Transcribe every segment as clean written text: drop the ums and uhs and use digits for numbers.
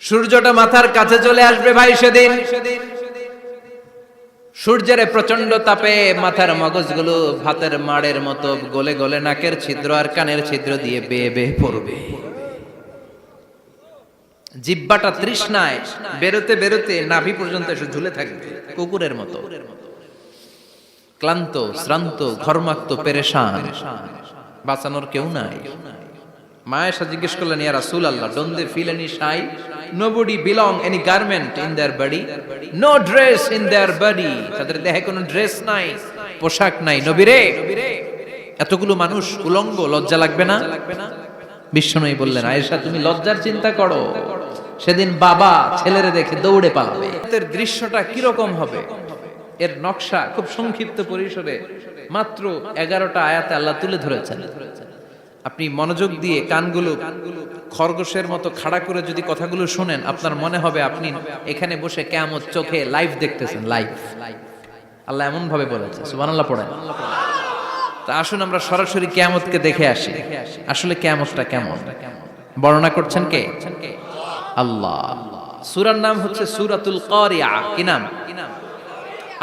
সূর্যটা মাথার কাছে চলে আসবে ভাই সেদিন। সূর্যের প্রচন্ড তাপে মাথার মগজগুলো ভাতের মাড়ের মতো গলে গলে নাকের ছিদ্র আর কানের ছিদ্র দিয়ে বেয়ে বেয়ে পড়বে। জিহ্বাটা তৃষ্ণায় বেরোতে বেরোতে নাভি পর্যন্ত এসে ঝুলে থাকবে কুকুরের মতো, ক্লান্ত শ্রান্ত ঘর্মাক্ত পেরেশান, বাঁচানোর কেউ নাই। মায়েশা জিজ্ঞেস করলেন, ইয়া রাসূলুল্লাহ, don't they feel any shy? Nobody belong any garment in their body, no dress in their body. তাদের দেহে কোনো ড্রেস নাই, পোশাক নাই। নবী রে, এতগুলো মানুষ উলঙ্গ, লজ্জা লাগবে না? বিশ্বনবী বললেন, আয়েশা তুমি লজ্জার চিন্তা করো, সেদিন বাবা ছেলেরে দেখে দৌড়ে পালাবে। এর দৃশ্যটা কিরকম হবে, এর নকশা খুব সংক্ষিপ্ত পরিসরে মাত্র 11টা আয়াতে আল্লাহ তুলে ধরেছেন। আপনি মনোযোগ দিয়ে কানগুলো খরগোশের মতো খাড়া করে যদি কথাগুলো শুনেন, আপনার মনে হবে আপনি এখানে বসে কিয়ামত চোখে লাইভ দেখতেছেন। লাইভ আল্লাহ এমন ভাবে বলেছে, সুবহানাল্লাহ পড়েন। তা আসুন আমরা সরাসরি কিয়ামতকে দেখে আসি। আসলে কিয়ামতটা কেমন বর্ণনা করছেন কে? আল্লাহ। সূরার নাম হচ্ছে সূরাতুল কারিয়া। কি নাম?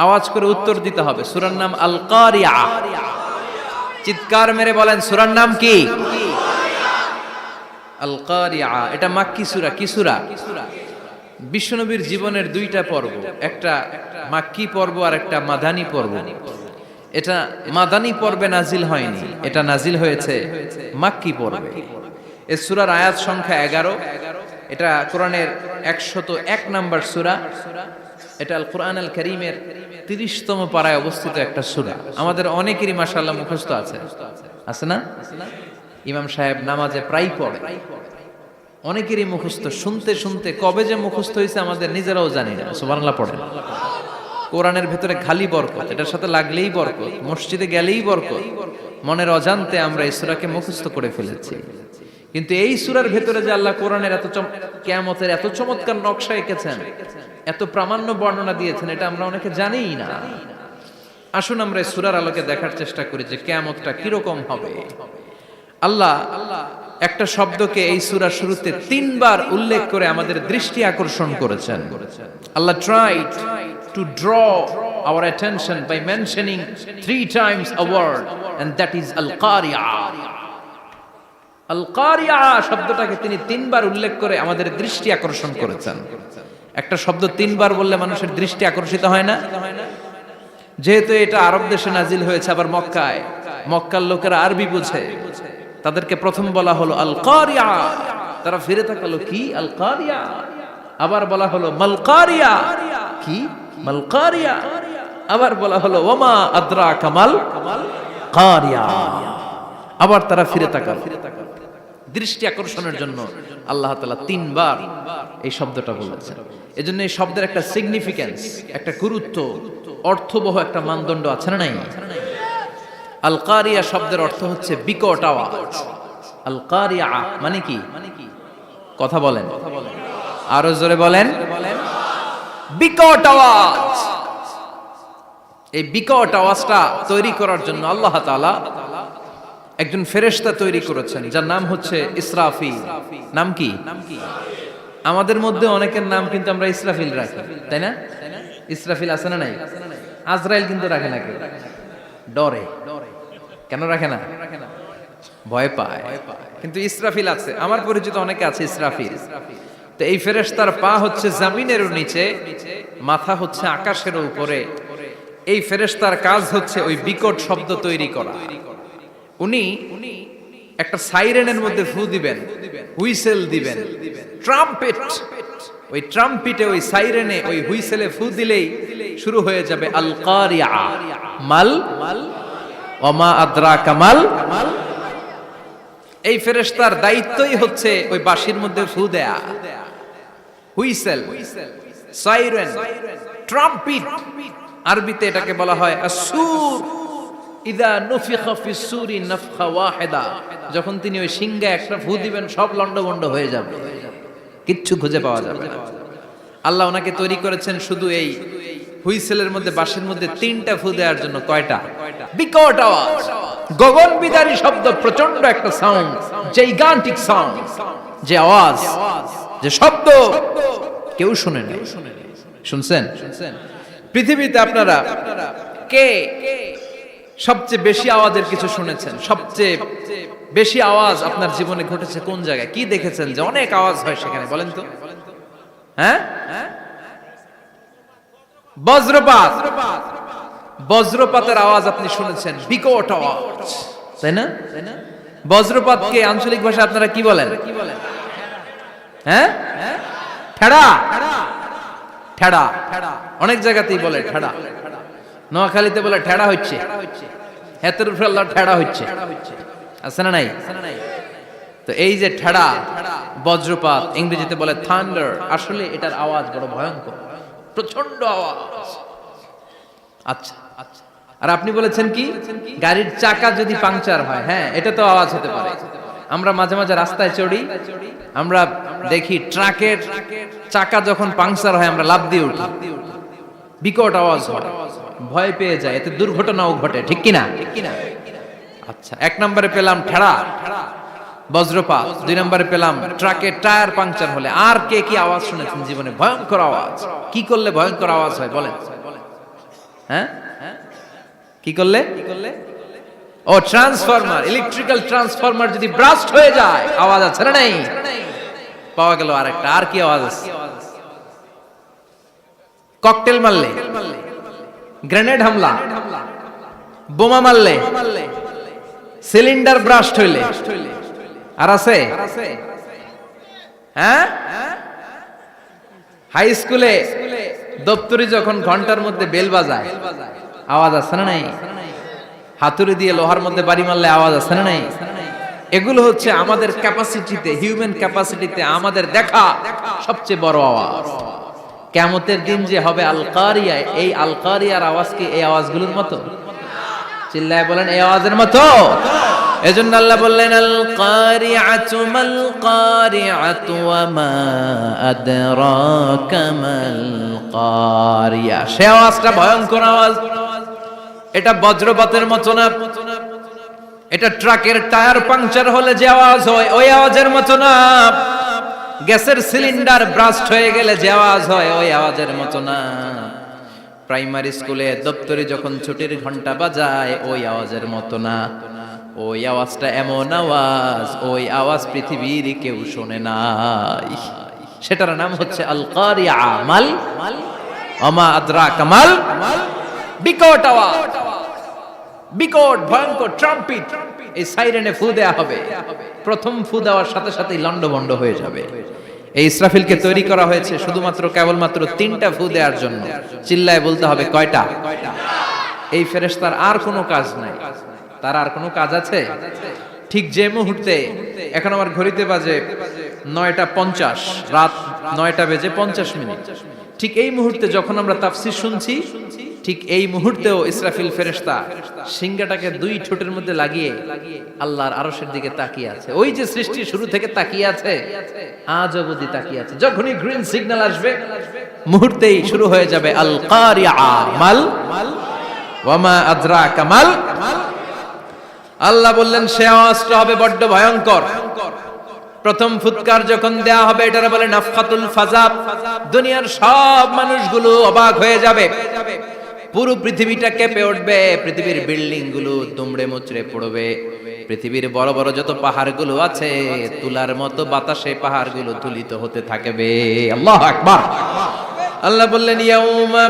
আওয়াজ করে উত্তর দিতে হবে। সূরার নাম আল কারিয়া। চিৎকার মেরে বলেন, সূরার নাম কি? আল কারিয়া। এটা মাক্কি সূরা। কি সূরা? বিশ্বনবীর জীবনের দুইটা পর্ব, একটা মাক্কি পর্ব আর একটা মাদানী পর্ব। এটা মাদানী পর্বে নাজিল হয়নি, এটা নাজিল হয়েছে মাক্কি পর্বে। এই সূরার আয়াত সংখ্যা 11। এটা কোরআনের 101 নম্বর সূরা। এটা আল কোরআন আল কারীমের 30তম পারায় অবস্থিত একটা সূরা। আমাদের অনেকেরই মাশাআল্লাহ মুখস্থ আছে, আছে না? ইমাম সাহেব নামাজে প্রায় পড়ে, অনেকেরই মুখস্থ। শুনতে শুনতে কবে যে মুখস্থ হয়েছে আমাদের নিজেরাও জানি না। সুবহানাল্লাহ পড়েন। কোরআনের ভেতরে খালি বরকত, এটার সাথে লাগলেই বরকত, মসজিদে গেলেই বরকত। মনের অজান্তে আমরা এই সূরাকে মুখস্থ করে ফেলেছি। কিন্তু এই সূরার ভেতরে যে আল্লাহ কোরআনের এত কিয়ামতের এত চমৎকার নকশা এঁকেছেন, এত প্রামাণ্য বর্ণনা দিয়েছেন, এটা আমরা অনেকে জানিই না। আসুন আমরা এই সূরার আলোকে দেখার চেষ্টা করি যে কিয়ামতটা কিরকম হবে। আল্লাহ একটা শব্দকে এই সূরার শুরুতে 3 বার উল্লেখ করে আমাদের দৃষ্টি আকর্ষণ করেছেন। আল্লাহ tried to draw our attention by mentioning 3 times a word, and that is al-qari'ah. আল-কারিয়া শব্দটাকে তিনি 3 বার উল্লেখ করে আমাদের দৃষ্টি আকর্ষণ করেছেন। একটা শব্দ 3 বার বললে মানুষের দৃষ্টি আকর্ষিত হয় না? যেহেতু এটা আরব দেশে নাজিল হয়েছে, আবার মক্কায়, মক্কার লোকেরা আরবি বুঝে, তাদেরকে প্রথম বলা হলো আল-কারিয়া। তারা ফিরে তাকালো, কি আল-কারিয়া? আবার বলা হলো মাল-কারিয়া। কি মাল-কারিয়া? আবার বলা হলো ওয়ামা আদরাকা মাল-কারিয়া। আবার তারা ফিরে তাকালো। দৃষ্টি আকর্ষণের জন্য আল্লাহ তাআলা 3 বার এই শব্দটা বলেছেন। এজন্য এই শব্দের একটা সিগনিফিকেন্স, একটা গুরুত্ব, অর্থবহ একটা মানদণ্ড আছে না নাই? আল কারিয়া শব্দের অর্থ হচ্ছে বিকট আওয়াজ। আল কারিয়া মানে কি? কথা বলেন, আরো জোরে বলেন। বিকট আওয়াজ। এই বিকট আওয়াজটা তৈরি করার জন্য আল্লাহ তাআলা একজন ফেরেশতা তৈরি করেছেন, যার নাম হচ্ছে ইসরাফিল। নাম কি? আমাদের মধ্যে অনেকের নাম কিন্তু আমরা ইসরাফিল রাখি, তাই না? ইসরাফিল আছে না নাই? আজরাইল কিন্তু রাখে না কেউ, ডরে। কেন রাখে না? ভয় পায়। কিন্তু ইসরাফিল আছে, আমার পরিচিত অনেকে আছে ইসরাফিল। তো এই ফেরেশতার পা হচ্ছে জমিনের নিচে, মাথা হচ্ছে আকাশের উপরে। এই ফেরেশতার কাজ হচ্ছে ওই বিকট শব্দ তৈরি করা। উনি একটা সাইরেনের মধ্যে ফু দিবেন, হুইসেল দিবেন, ট্রাম্পেট। ওই ট্রাম্পিটে, ওই সাইরেনে, ওই হুইসেলে ফু দিলেই শুরু হয়ে যাবে আল কারিয়া। মাল ওমা আদরাকা মাল। এই ফেরেশতার দায়িত্বই হচ্ছে ওই বাঁশির মধ্যে ফু দেয়া। Whistle, siren, trumpet. আরবিতে এটাকে বলা হয় আসুর। ইদা নুফিখা ফিস সূরি নাফখা ওয়াহিদা। যখন তিনি ওই সিংহে একটা ফু দিবেন, সব লন্ডভন্ড হয়ে যাবে, কিচ্ছু খুঁজে পাওয়া যাবে না। আল্লাহ ওনাকে তৈরি করেছেন শুধু এই হুইসেলের মধ্যে, বাঁশির মধ্যে 3টা ফু দেওয়ার জন্য। কয়টা? বিকট আওয়াজ, গগন বিদারী শব্দ, প্রচন্ড একটা সাউন্ড, জাইগান্টিক সাউন্ড। যে আওয়াজ যে শব্দ কেউ শুনে নাই। শুনছেন? পৃথিবীতে আপনারা কে সবচেয়ে বেশি আওয়াজের কিছু শুনেছেন? সবচেয়ে বেশি আওয়াজ আপনার জীবনে ঘটেছে কোন জায়গায়? কি দেখেছেন যে অনেক আওয়াজ হয় সেখানে? বলেন তো। হ্যাঁ, বজ্রপাত। বজ্রপাতের আওয়াজ আপনি শুনেছেন, বিকট আওয়াজ, তাই না? বজ্রপাতকে আঞ্চলিক ভাষায় আপনারা কি বলেন? হ্যাঁ, ঠেড়া। ঠেড়া অনেক জায়গাতেই বলে ঠেড়া। নোয়াখালীতে বলে ঠেড়া হচ্ছে, হাতের উপরে আল্লাহ ঠেড়া হচ্ছে, আছে না নাই? তো এই যে ঠেড়া, বজ্রপাত, ইংরেজিতে বলে থান্ডার, আসলে এটার আওয়াজ বড় ভয়ঙ্কর, প্রচন্ড আওয়াজ। আচ্ছা, আর আপনি বলেছেন কি গাড়ির চাকা যদি পাংচার হয়, হ্যাঁ এটা তো আওয়াজ হতে পারে। আমরা মাঝে মাঝে রাস্তায় চড়ি, আমরা দেখি ট্রাকের চাকা যখন পাংচার হয় আমরা লাফ দিয়ে উঠি, বিকট আওয়াজ হয়, ভয় পেয়ে যায়, এতে দুর্ঘটনাও ঘটে, ঠিক কিনা? আচ্ছা, এক নম্বরে পেলাম ঠেড়া, বজ্রপাত, দুই নম্বরে পেলাম ট্রাকের টায়ার পাংচার হলে। আর কে কি আওয়াজ শুনেছেন জীবনে? ভয়ঙ্কর আওয়াজ। কি করলে ভয়ঙ্কর আওয়াজ হয় বলেন? হ্যাঁ, কি করলে? ও ট্রান্সফরমার, ইলেকট্রিক্যাল ট্রান্সফরমার যদি ব্রাস্ট হয়ে যায় আওয়াজ আছে না নাই? পাওয়া গেল আরেকটা। আর কি আওয়াজ আছে? ককটেল মারলে, গ্রেনেড হামলা, বোমা মারলে, সিলিন্ডার ব্রাস্ট হইলে। আর আছে? হ্যাঁ, হাই স্কুলে দপ্তরি যখন ঘন্টার মধ্যে বেল বাজায় আওয়াজ আছে না নাই? হাতুড়ি দিয়ে লোহার মধ্যে বাড়ি মারলে আওয়াজ আছে না নাই? এগুলো হচ্ছে আমাদের ক্যাপাসিটিতে, হিউম্যান ক্যাপাসিটিতে আমাদের দেখা সবচেয়ে বড় আওয়াজ। কিয়ামতের দিন যে হবে আল কারিয়া, এই আল কারিয়ার আওয়াজ কি এই আওয়াজগুলোর মতো? চিল্লায় বলেন এই আওয়াজের মতো। এজন্য আল্লাহ বললেন আল কারিআতু মাল কারিআতু ওয়া মা আদরাকা মাল কারিয়া। সে আওয়াজটা ভয়ঙ্কর আওয়াজ। এটা বজ্রপাতের মতো না, এটা ট্রাকের টায়ার পাংচার হলে যে আওয়াজ হয় ওই আওয়াজের মতো না, গ্যাসের সিলিন্ডার ব্রাস্ট হয়ে গেলে যে আওয়াজ হয় ওই আওয়াজের মতো না, প্রাইমারি স্কুলে দপ্তরে যখন ছুটির ঘন্টা বাজায় ওই আওয়াজের মতো না। ওই আওয়াজটা এমন আওয়াজ, ওই আওয়াজ পৃথিবীর কেউ শোনে নাই। সেটার নাম হচ্ছে আল কারিয়া, মাল ওমা আদরাকা মাল, বিকট আওয়াজ, বিকট ভয়ঙ্কর ট্রাম্পিট। এই সাইরেনে ফু দেয়া হবে, প্রথম ফু দেওয়ার সাথে সাথেই লন্ডভন্ড হয়ে যাবে। এই ইসরাফিলকে তৈরি করা হয়েছে শুধুমাত্র কেবলমাত্র 3টা ফু দেওয়ার জন্য। চিল্লায় বলতে হবে কয়টা? এই ফেরেশতার আর কোনো কাজ নাই। তার আর কোনো কাজ আছে? ঠিক যে মুহূর্তে, এখন আমার ঘড়িতে বাজে 9:50, রাত 9:50, ঠিক এই মুহূর্তে যখন আমরা তাফসীর শুনছি, ঠিক এই মুহূর্তেও ইসরাফিল ফেরেশতা সিংহাটাকে 2 ঠোঁটের মধ্যে লাগিয়ে আল্লাহর আরশের দিকে তাকিয়ে আছে। ওই যে সৃষ্টি শুরু থেকে তাকিয়ে আছে, আজ অবধি তাকিয়ে আছে। যখনই গ্রিন সিগন্যাল আসবে মুহূর্তেই শুরু হয়ে যাবে আল কারিয়া মাল ওয়া মা আদরাকা মাল। আল্লাহ বললেন সে আওয়াজটা হবে বড্ড ভয়ঙ্কর। প্রথম ফুৎকার যখন দেয়া হবে এটারে বলে নাফখাতুল ফাজা। দুনিয়ার সব মানুষগুলো অবাক হয়ে যাবে, পুরো পৃথিবীটা কেঁপে উঠবে, পৃথিবীর বিল্ডিং গুলো দুমড়ে মুচড়ে পড়বে, পৃথিবীর বড় বড় যত পাহাড়গুলো আছে তুলার মতো বাতাসে পাহাড়গুলো তুলিত হতে থাকবে। আল্লাহু আকবার। আল্লাহ বললেন ইয়াউমা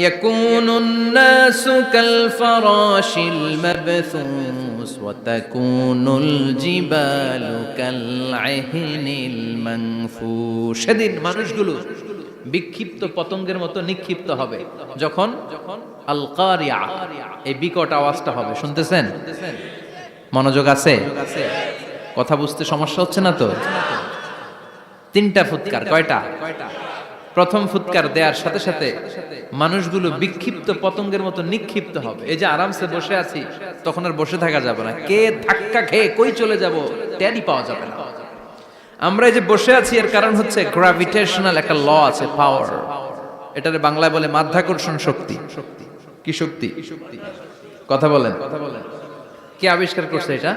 ইয়াকুনুন নাসু কাল ফারাশিল মাবথুস ওয়া তাকুনুল জিবালু কাল আহিনিল মানফুশ। সেদিন মানুষগুলো বিক্ষিপ্ত পতঙ্গের মতো নিক্ষিপ্ত হবে যখন আল কারিয়া, এই বিকট আওয়াজটা হবে। শুনতেছেন? মনোযোগ আছে? কথা বুঝতে সমস্যা হচ্ছে না তো? 3টা ফুৎকার। কয়টা? প্রথম ফুৎকার দেওয়ার সাথে সাথে মানুষগুলো বিক্ষিপ্ত পতঙ্গের মতো নিক্ষিপ্ত হবে। এই যে আরামসে বসে আছি তখন আর বসে থাকা যাবে না, কে ধাক্কা খেয়ে কই চলে যাব টেরই পাওয়া যাবে না। আমরা এই যে বসে আছি এর কারণ হচ্ছে গ্র্যাভিটেশনাল একটা ল আছে, পাওয়ার। এটারে বাংলায় বলে মাধ্যাকর্ষণ শক্তি। কি শক্তি? কথা বলেন। কে আবিষ্কার করছে এটা?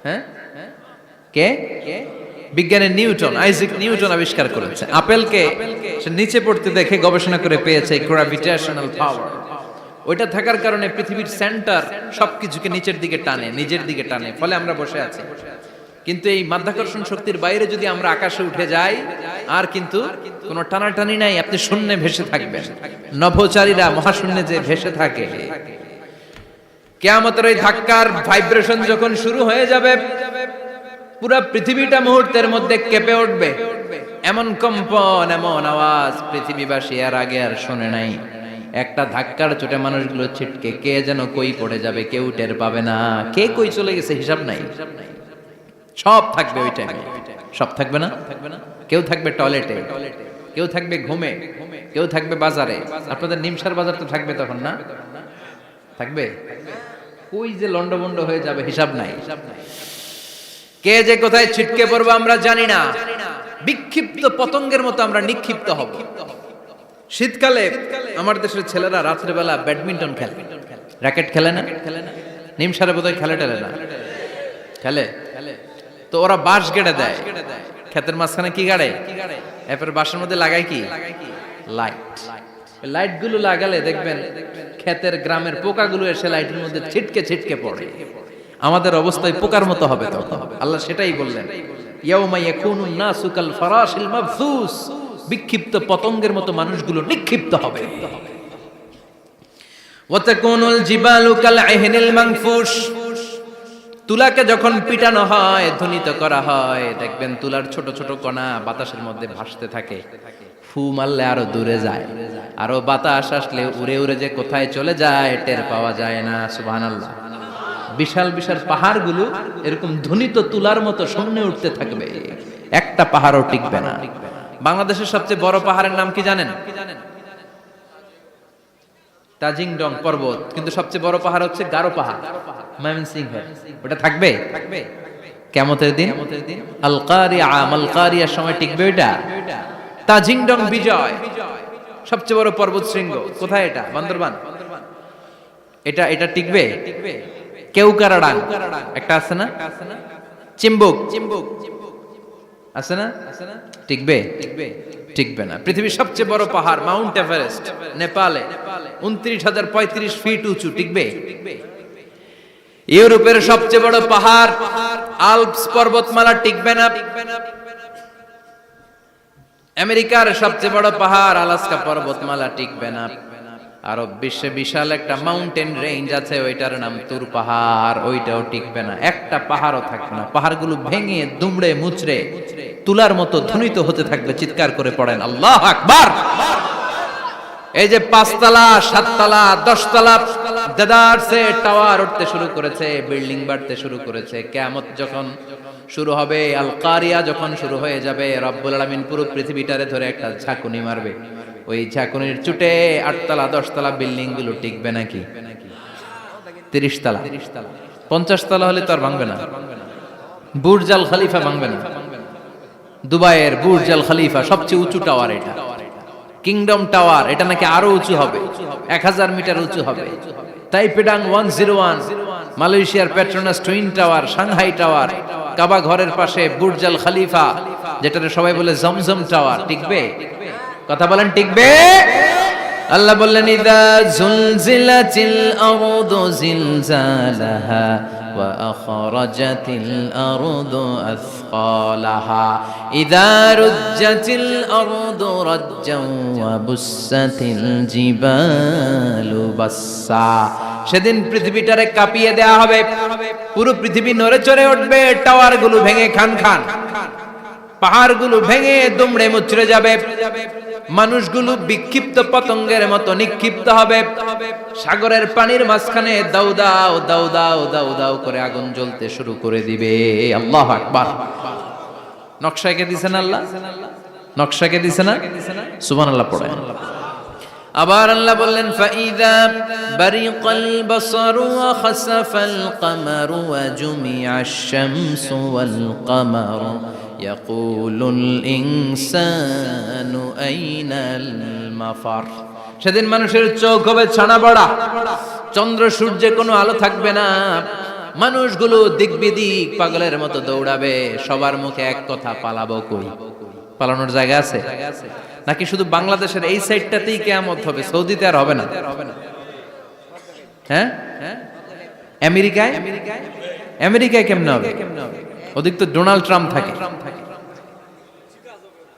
হ্যাঁ, কে? বিজ্ঞানী নিউটন, আইজাক নিউটন আবিষ্কার করেছে। আপেলকে সে নিচে পড়তে দেখে গবেষণা করে পেয়েছে গ্র্যাভিটেশনাল পাওয়ার। ওইটা থাকার কারণে পৃথিবীর সেন্টার সবকিছুকে নিচের দিকে টানে, নিজের দিকে টানে, ফলে আমরা বসে আছি। কিন্তু এই মাধ্যাকর্ষণ শক্তির বাইরে যদি আমরা আকাশে উঠে যাই, আর কিন্তু কোনো টানাটানি নাই, আপনি শূন্যে ভেসে থাকবেন। নভোচারীরা মহাশূন্যে যে ভেসে থাকে, কিয়ামতের ওই ধাক্কার ভাইব্রেশন যখন শুরু হয়ে যাবে, পুরো পৃথিবীটা মুহূর্তের মধ্যে কেঁপে উঠবে। এমন কম্পন, এমন আওয়াজ পৃথিবীবাসী এর আগে আর শোনে নাই। একটা ধাক্কার চোটে মানুষগুলো ছিটকে কে যেন কই পড়ে যাবে, কেউ টের পাবে না। কে কই চলে গেছে হিসাব নাই। সব থাকবে ওই টাইমে, সব থাকবে না। কেউ থাকবে টয়লেটে, কেউ থাকবে ঘুমে, কেউ থাকবে বাজারে। আপনাদের নিমসার বাজার তো থাকবে তখন, না থাকবে? কই যে লন্ডভন্ড হয়ে যাবে হিসাব নাই। কে যে কোথায় ছিটকে পড়বো আমরা জানি না। বিক্ষিপ্ত পতঙ্গের মতো আমরা নিক্ষিপ্ত হব। শীতকালে আমার দেশের ছেলেরা রাত্রেবেলা ব্যাডমিন্টন খেলে, র্যাকেট খেলে না? নিমসারে বোধহয় খেলে টেলে না, খেলে। তো ওরা বাঁশ গেড়ে দেয়, ক্ষেতের মাঝখানে কি গাড়ে, এরপর বাঁশের মধ্যে লাগায় কি লাইট। লাইট গুলো লাগালে দেখবেন ক্ষেতের গ্রামের পোকাগুলো এসে লাইটের মধ্যে ছিটকে ছিটকে পড়ে। আমাদের অবস্থায় পোকার মতো হবে তখন। আল্লাহ সেটাই বললেন, ইয়াউমা ইয়াকুনুন নাসু কাল ফারাশিল মাবসুস, বিক্ষিপ্ত পতঙ্গের মতো মানুষগুলো নিক্ষিপ্ত হবে। ওয়া তাকুনুল জিবালু কাল আহিনিল মানফুশ, তুলাকে যখন পিটানো হয়, ধ্বনিত করা হয়, দেখবেন তুলার ছোট ছোট কণা বাতাসের মধ্যে ভাসতে থাকে। ফু মারলে আরো দূরে যায়, আরো বাতাস আসলে উড়ে উড়ে যে কোথায় চলে যায় টের পাওয়া যায় না। সুবহানাল্লাহ। বিশাল বিশাল পাহাড়গুলো এরকম ধ্বনিত তুলার মতো সামনে উঠতে থাকবে, একটা পাহাড়ও টিকবে না। বাংলাদেশের সবচেয়ে বড় পাহাড়ের নাম কি জানেন? তাজিংডং পর্বত। কিন্তু সবচেয়ে বড় পাহাড় হচ্ছে গারো পাহাড়, ময়মনসিংহে। ওটা থাকবে কিয়ামতের দিন। আল কারিয়া, আল কারিয়ার সময় টিকবে ওটা। তাজিংডং বিজয় সবচেয়ে বড় পর্বত শৃঙ্গ। কোথায় এটা? বান্দরবান। এটা টিকবে? কেউকারাডাং একটা আছে না? চিম্বুক আছে না? টিকবে? টিকবে না। পৃথিবীর সবচেয়ে বড় পাহাড় মাউন্ট এভারেস্ট নেপালে 29,035 ফিট উঁচু, টিকবে? ইউরোপের সবচেয়ে বড় পাহাড় আল্পস পর্বতমালা টিকবে না। আমেরিকার সবচেয়ে বড় পাহাড় আলাস্কা পর্বতমালা টিকবে না। আরব বিশ্বে বিশাল একটা মাউন্টেন রেঞ্জ আছে, ওইটার নাম তুর পাহাড়, ওইটাও টিকবে না। একটা পাহাড়ও থাকবে না। পাহাড়গুলো ভেঙে দুমড়ে মুচড়ে তুলার মতো ধ্বনিত হতে থাকবে। চিৎকার করে পড়েন আল্লাহু আকবার। এই যে 5 তলা, 7 তলা, 10 তলা দেদারসে টাওয়ার উঠতে শুরু করেছে, বিল্ডিং বাড়তে শুরু করেছে। কিয়ামত যখন শুরু হবে, আল কারিয়া যখন শুরু হয়ে যাবে, রব্বুল আলামিন পুরো পৃথিবীটারে ধরে একটা ঝাঁকুনি মারবে। ওই ঝাঁকুনির চুটে 8 তলা 10 তলা বিল্ডিং গুলো টিকবে নাকি? 30 তলা 50 তলা হলে তো আর ভাঙবে না। বুর্জ আল খলিফা ভাঙবে না। দুবাইয়ের বুর্জ আল খলিফা সবচেয়ে উঁচু টাওয়ার এটা। কিংডম টাওয়ার, এটা নাকি আরো উঁচু হবে, 1000 মিটার উঁচু হবে। তাইপেডাং 101, মালয়েশিয়ার Petronas twin tower, Shanghai tower, কাবা ঘরের পাশে বুর্জ আল খলিফা, যেটাকে সবাই বলে জমজম টাওয়ার, টিকবে? কথা বলেন টিকবে? আল্লাহ বললেন, ইযা জুলজিলাতিল আরদু জিলজালাহা ওয়া আখরাজাতিল আরদু আসকালাহা ইযা রুজ্জাতিল আরদু রাজ্জান ওয়া বুসাতিল জিবালু বাসসা। সেদিন পৃথিবীটারে কাঁপিয়ে দেয়া হবে, পুরো পৃথিবী নড়ে চড়ে উঠবে, টাওয়ারগুলো ভেঙে খান খান, পাহাড়গুলো ভেঙে দুমড়ে মুচড়ে যাবে, মানুষগুলো বিক্ষিপ্ত পতঙ্গের মতো নিক্ষিপ্ত হবে। সাগরের পানির মাঝখানে দাউ দাউ দাউ দাউ দাউ দাউ করে আগুন জ্বলতে শুরু করে দিবে। আল্লাহু আকবার। নকশা এঁকে দিছেন আল্লাহ, নকশা এঁকে দিছেন না? সুবহানাল্লাহ পড়েন। আবার আল্লাহ বললেন, ফাইদা বারিকাল বাসারু ওয়া খাসাফাল কামারু ওয়া জুমিআশ শামসু ওয়াল কামারু ইয়াকুলুল ইনসানু আইনাল মাফার। সেদিন মানুষের চোখ হবে ছানা বড়া, চন্দ্র সূর্যে কোনো আলো থাকবে না, মানুষগুলো দিক বিদিক পাগলের মতো দৌড়াবে, সবার মুখে এক কথা, পালাবো কই? পালানোর জায়গা আছে নাকি শুধু বাংলাদেশের এই সাইডটাতেই কিয়ামত হবে, সৌদিতে আর হবে না? হ্যাঁ, আমেরিকায় আমেরিকায় কেমনে হবে? ওদিক তো ডোনাল্ড ট্রাম্প থাকে।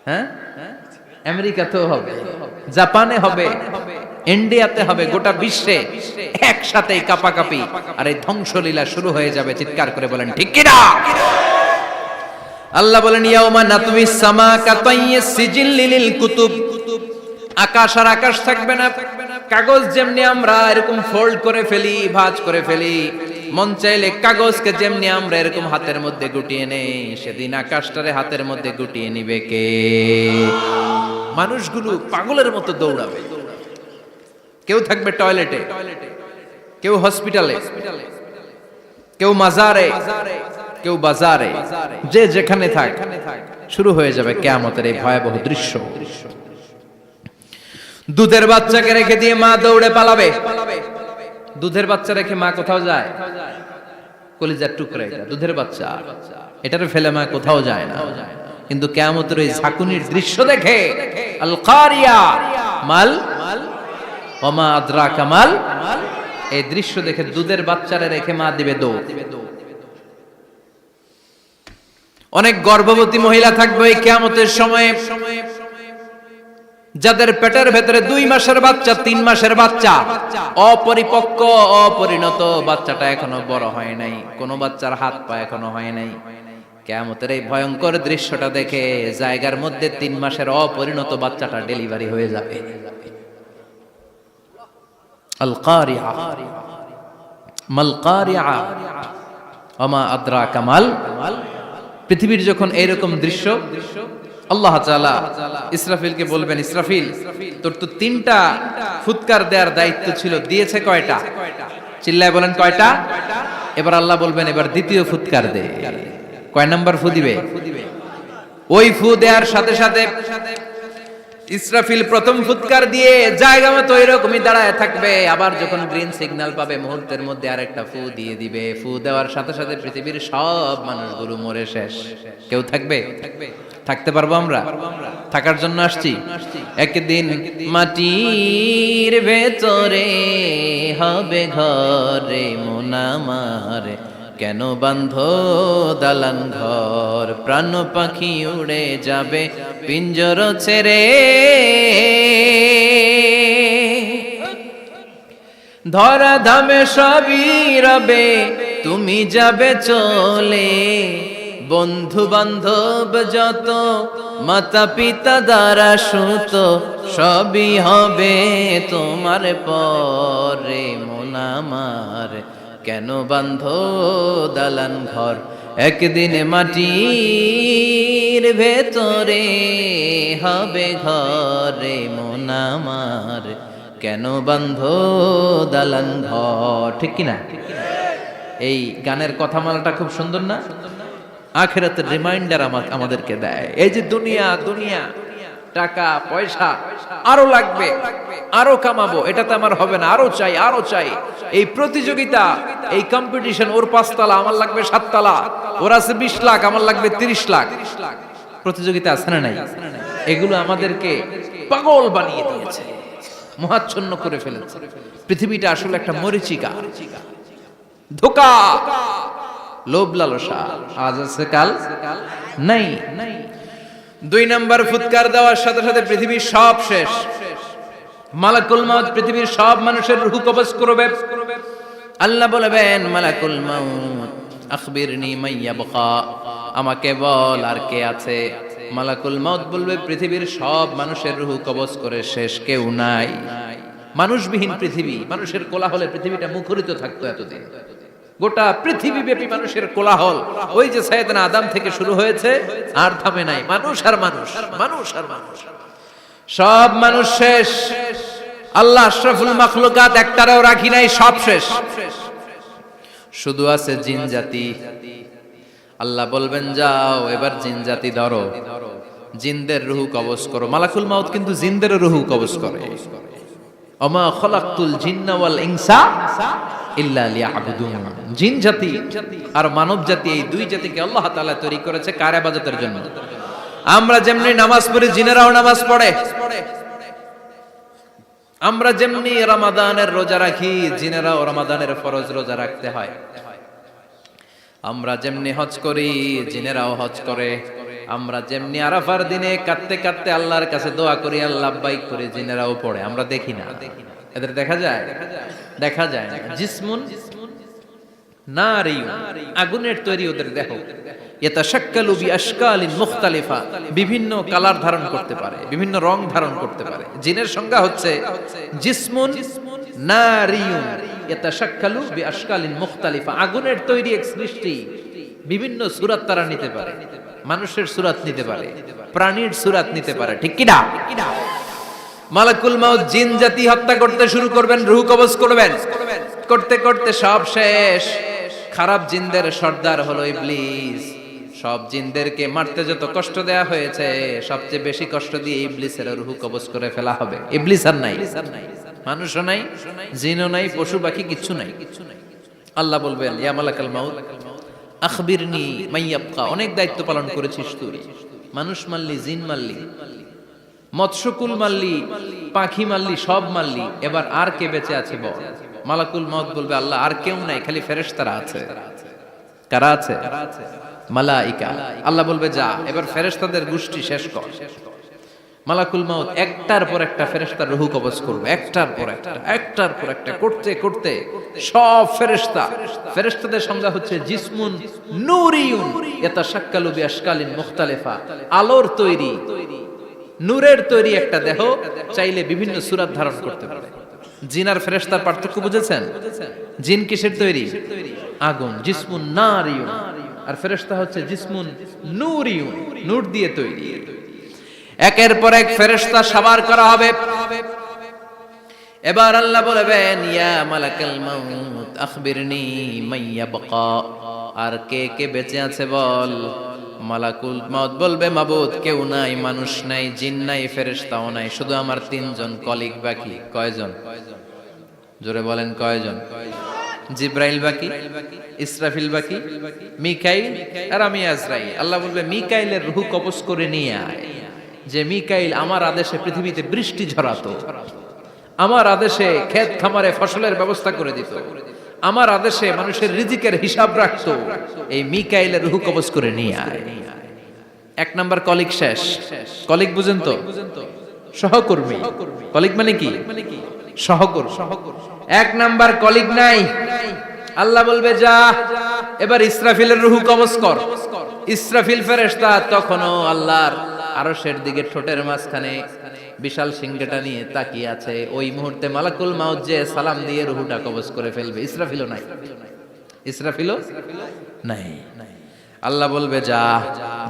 হ্যাঁ, আমেরিকাতে হবে, জাপানে হবে, ইন্ডিয়াতে হবে, গোটা বিশ্বে একসাথে কাপাকাপি আর এই ধ্বংসলীলা শুরু হয়ে যাবে। চিৎকার করে বলেন ঠিক কিনা? আল্লাহ বলেন ইয়াউমা নাতমিস সামা কাতাইয়িস সিজিল লিল কুতুব, আকাশ আর আকাশ থাকবে না। কাগজ যেমনি আমরা এরকম ফোল্ড করে ফেলি, ভাঁজ করে ফেলি, মন চাইলে কাগজকে যেমনি আমরা এরকম হাতের মধ্যে গুটিয়ে নেই, সেদিন আকাশটারে হাতের মধ্যে গুটিয়ে নিবে কে? মানুষগুলো পাগলের মতো দৌড়াবে। কেউ থাকবে টয়লেটে, কেউ হসপিটালে, কেউ মাজারে, কেউ বাজারে, যে যেখানে থাক, শুরু হয়ে যাবে কিয়ামতের এই ভয়াবহ দৃশ্য। দুধের বাচ্চাকে রেখে দিয়ে মা দৌড়ে পালাবে। দুধের বাচ্চা রেখে মা কোথাও যায়? কলিজার টুকরা এটা, দুধের বাচ্চা, এটারে ফেলে মা কোথাও যায় না। কিন্তু কিয়ামতের ওই ঝাঁকুনির দৃশ্য দেখে, আল কারিয়া মাল ওয়া মা আদরাকা মাল, এই দৃশ্য দেখে দুধের বাচ্চারে রেখে মা দিবে দৌড়। অনেক গর্ভবতী মহিলা থাকবে এই কিয়ামতের সময়ে, যাদের পেটের ভেতরে 2 মাসের বাচ্চা, 3 মাসের বাচ্চা, অপরিপক্ক অপরিণত, বাচ্চাটা এখনো বড় হয় নাই, কোন বাচ্চার হাত পা এখনো হয় নাই। কিয়ামতের এই ভয়ঙ্কর দৃশ্যটা দেখে জায়গার মধ্যে 3 মাসের অপরিণত বাচ্চাটা ডেলিভারি হয়ে যাবে। আল কারিয়া মাল কারিয়া ওয়া মা আদরাকা মাল। পৃথিবীর যখন এইরকম দৃশ্য, আল্লাহ তাআলা ইসরাফিলকে বলবেন, ইসরাফিল তোর তো 3টা ফুৎকার দেওয়ার দায়িত্ব ছিল, দিয়েছে কয়টা? চিল্লায় বলেন কয়টা? এবার আল্লাহ বলবেন এবার দ্বিতীয় ফুৎকার দে। কয় নাম্বার ফু দিবে? ওই ফু দেওয়ার সাথে সাথে ইসরাফিল প্রথম ফুৎকার দিয়ে জায়গা মতো এরকমই দাঁড়ায় থাকবে, আবার যখন গ্রিন সিগন্যাল পাবে মুহূর্তের মধ্যে আরেকটা ফু দিয়ে দিবে। ফু দেওয়ার সাথে সাথে পৃথিবীর সব মানুষগুলো মরে শেষ। কেউ থাকবে? থাকতে পারবো আমরা? থাকার জন্য আসছি। একদিন মাটির ভেতরে হবে ঘরে মন আমার, কেন বান্ধ দালান ঘর, প্রাণ পাখি উড়ে যাবে পিঞ্জর ছেড়ে, ধরা ধামে সবই রবে তুমি যাবে চলে, বন্ধু বান্ধব যত মাতা পিতা দ্বারা সুত সবই হবে তোমার পরে মন আমার, কেন বান্ধ দালান ঘর, একদিন মাটির ভেতরে হবে ঘরে মন আমার, কেন বান্ধ দালান ঘর। ঠিক কিনা? এই গানের কথামালাটা খুব সুন্দর না? আখিরাতের রিমাইন্ডার আমাদেরকে দেয়। এই যে দুনিয়া দুনিয়া, টাকা পয়সা আরো লাগবে, আরো কামাবো, এটাতে আমার হবে না, আরো চাই আরো চাই। এই প্রতিযোগিতা, এই কম্পিটিশন, ওর 5 তলা আমার লাগবে 7 তলা, ওর আছে 20 লাখ আমার লাগবে 30 লাখ, প্রতিযোগিতা আছে না নাই? এগুলো আমাদেরকে পাগল বানিয়ে দিয়েছে, মোহাচ্ছন্ন করে ফেলেছে। পৃথিবীটা আসলে একটা মরীচিকা, ধোঁকা, লোভ লালসা, আজ আছে কাল নাই। 2 নাম্বার ফুৎকার দেওয়ার সাথে সাথে পৃথিবীর সব শেষ। মালাকুল মাউত পৃথিবীর সব মানুষের রূহ কবজ করবে। আল্লাহ বলবেন মালাকুল মাউত আখবিরনি মাইয়া বাকা, আমাকে বল আর কে আছে। মালাকুল মাউত বলবে পৃথিবীর সব মানুষের রূহ কবজ করে শেষ, কেউ নাই। মানুষবিহীন পৃথিবী, মানুষের কোলাহলে পৃথিবীটা মুখরিত থাকতো এতদিন। গোটা পৃথিবী ব্যাপী মানুষের কোলাহল, ওই যে সাইয়েদনা আদম থেকে শুরু হয়েছে, আর থামে নাই। মানুষ আর মানুষ, মানুষ আর মানুষ, সব মানুষ শেষ। আল্লাহ আশরাফুল মাখলুকাত একটারও রাখি নাই, সব শেষ। শুধু আছে জিন জাতি। আল্লাহ বলবেন যাও এবার জিন জাতি ধরো, জিনদের রূহ কবজ করো। মালাকুল মাউত কিন্তু জিনদের রূহ কবজ করে। ওমা খলাকতুল জিন্না ওয়াল ইনসা ইল্লা লিয়াবুদুন। জিন জাতি আর মানব জাতি, এই দুই জাতিকে আল্লাহ তাআলা তৈরি করেছে কার ইবাদতের জন্য? আমরা যেমনি নামাজ পড়ি, জিনেরাও নামাজ পড়ে। আমরা যেমনি রমাদানের রোজা রাখি, জিনেরাও রমাদানের ফরজ রোজা রাখতে হয়। আমরা যেমনি হজ করি, জিনেরাও হজ করে। আমরা যেমনি আরাফার দিনে কাঁদতে কাঁদতে আল্লাহর কাছে দোয়া করি, আল্লাহ লাব্বাইক করে, জিনেরাও পড়ে। আমরা দেখি না, এদের দেখা যায়? দেখা যায় না। জিসমুন নারিয়ুন, আগুনের তৈরি ওদের দেহ। ইয়াতাশাক্কালু বিআশকালিন মুখতালিফা, বিভিন্ন কালার ধারণ করতে পারে, বিভিন্ন রং ধারণ করতে পারে। জিনের সংজ্ঞা হচ্ছে জিসমুন নারিয়ুন ইয়াতাশাক্কালু বিআশকালিন মুখতালিফা, আগুনের তৈরি এক সৃষ্টি। বিভিন্ন সূরত তারা নিতে পারে, মানুষের সূরত নিতে পারে, প্রাণীর সূরত নিতে পারে, ঠিক কি না? মালাকুল মাউত জিন জাতি হত্যা করতে শুরু করবেন, রূহ কবজ করবেন। করতে করতে সব শেষ। খারাপ জিনদের সর্দার হলো ইবলিস। সব জিনদেরকে মারতে যত কষ্ট দেয়া হয়েছে, সবচেয়ে বেশি কষ্ট দিয়ে ইবলিসের রূহ কবজ করে ফেলা হবে। ইবলিস আর নাই, মানুষও নাই, জিনও নাই, পশু পাখি কিচ্ছু নাই। আল্লাহ বলবেন, ইয়া মালাকাল মাউত আখবিরনি মাইয়াবকা, অনেক দায়িত্ব পালন করেছিস তুই। মানুষ মারলি, জিন মারলি, মৎস্যকুল মারলি, পাখি মারলি, সব মারলি, এবার আর কে বেঁচে আছে বল? মালাকুল মাউত বলবে, আল্লাহ আর কেউ নাই, খালি ফেরেশতারা আছে। কারা আছে? মালাইকা। আল্লাহ বলবে, যা এবার ফেরেশতাদের গোষ্ঠী শেষ কর। মালাকুল মাউত একটার পর একটা ফেরেশতার রূহ কবজ করবে, একটার পর একটা, একটার পর একটা করতে করতে সব ফেরেশতা। ফেরেশতাদের সংজ্ঞা হচ্ছে জিসমুন নূরিয়ুন ইয়াতাশাক্কালু বিআশকালিন মুখতালিফা, আলোর তৈরি, নূরের তৈরি একটা দেহ, চাইলে বিভিন্ন সূরত ধারণ করতে পারে। জিন আর ফেরেশতার পার্থক্য বুঝেছেন? জিন কিসের তৈরি? আগুন, জিসমুন নারিয়ুন। আর ফেরেশতা হচ্ছে জিসমুন নূরিয়ুন, নূর দিয়ে তৈরি। একের পর এক ফেরেশতা সাবার করা হবে। এবার আল্লাহ বলবেন, ইয়া মালাকাল মাউত আখবিরনি মাইয়াবকা, আর কে কে বেঁচে আছে বল। মালাকুল মাউত বলবে, মাবুদ কেউ নাই, মানুষ নাই, জিন নাই, ফেরেশতাও নাই, শুধু আমার তিনজন কলিগ বাকি। কয়জন? জোরে বলেন, কয়জন? জিব্রাইল বাকি, ইসরাফিল বাকি, মিকাইল আর আমি আজরাইল। আল্লাহ বলবে, মিকাইলের রূহ কবজ করে নিয়ে আয়। যে মিকাইল আমার আদেশে পৃথিবীতে বৃষ্টি ঝরাতো, আমার আদেশে ক্ষেত খামারে ফসলের ব্যবস্থা করে দিত, আমার আদেশে মানুষের রিজিকের হিসাব রাখতো, এই মিকাইলের রূহ কবজ করে নিয়ে আয়। এক নাম্বার কলিগ শেষ। কলিগ বুঝেন তো? সহকর্মী। কলিগ মানে কি? সহকর্মী। এক নাম্বার কলিগ নাই। আল্লাহ বলবে, যা এবার ইসরাফিলের রূহ কবজ কর। ইসরাফিল ফেরেশতা তখনও আল্লাহর আরশের দিকে ঠোঁটের মাঝখানে বিশাল সিংহটা নিয়ে তাকিয়ে আছে। ওই মুহূর্তে মালাকুল মাউত যে সালাম দিয়ে রূহটা কবজ করে ফেলবে। ইসরাফিলও নাই, ইসরাফিলও নাই। আল্লাহ বলবে, যা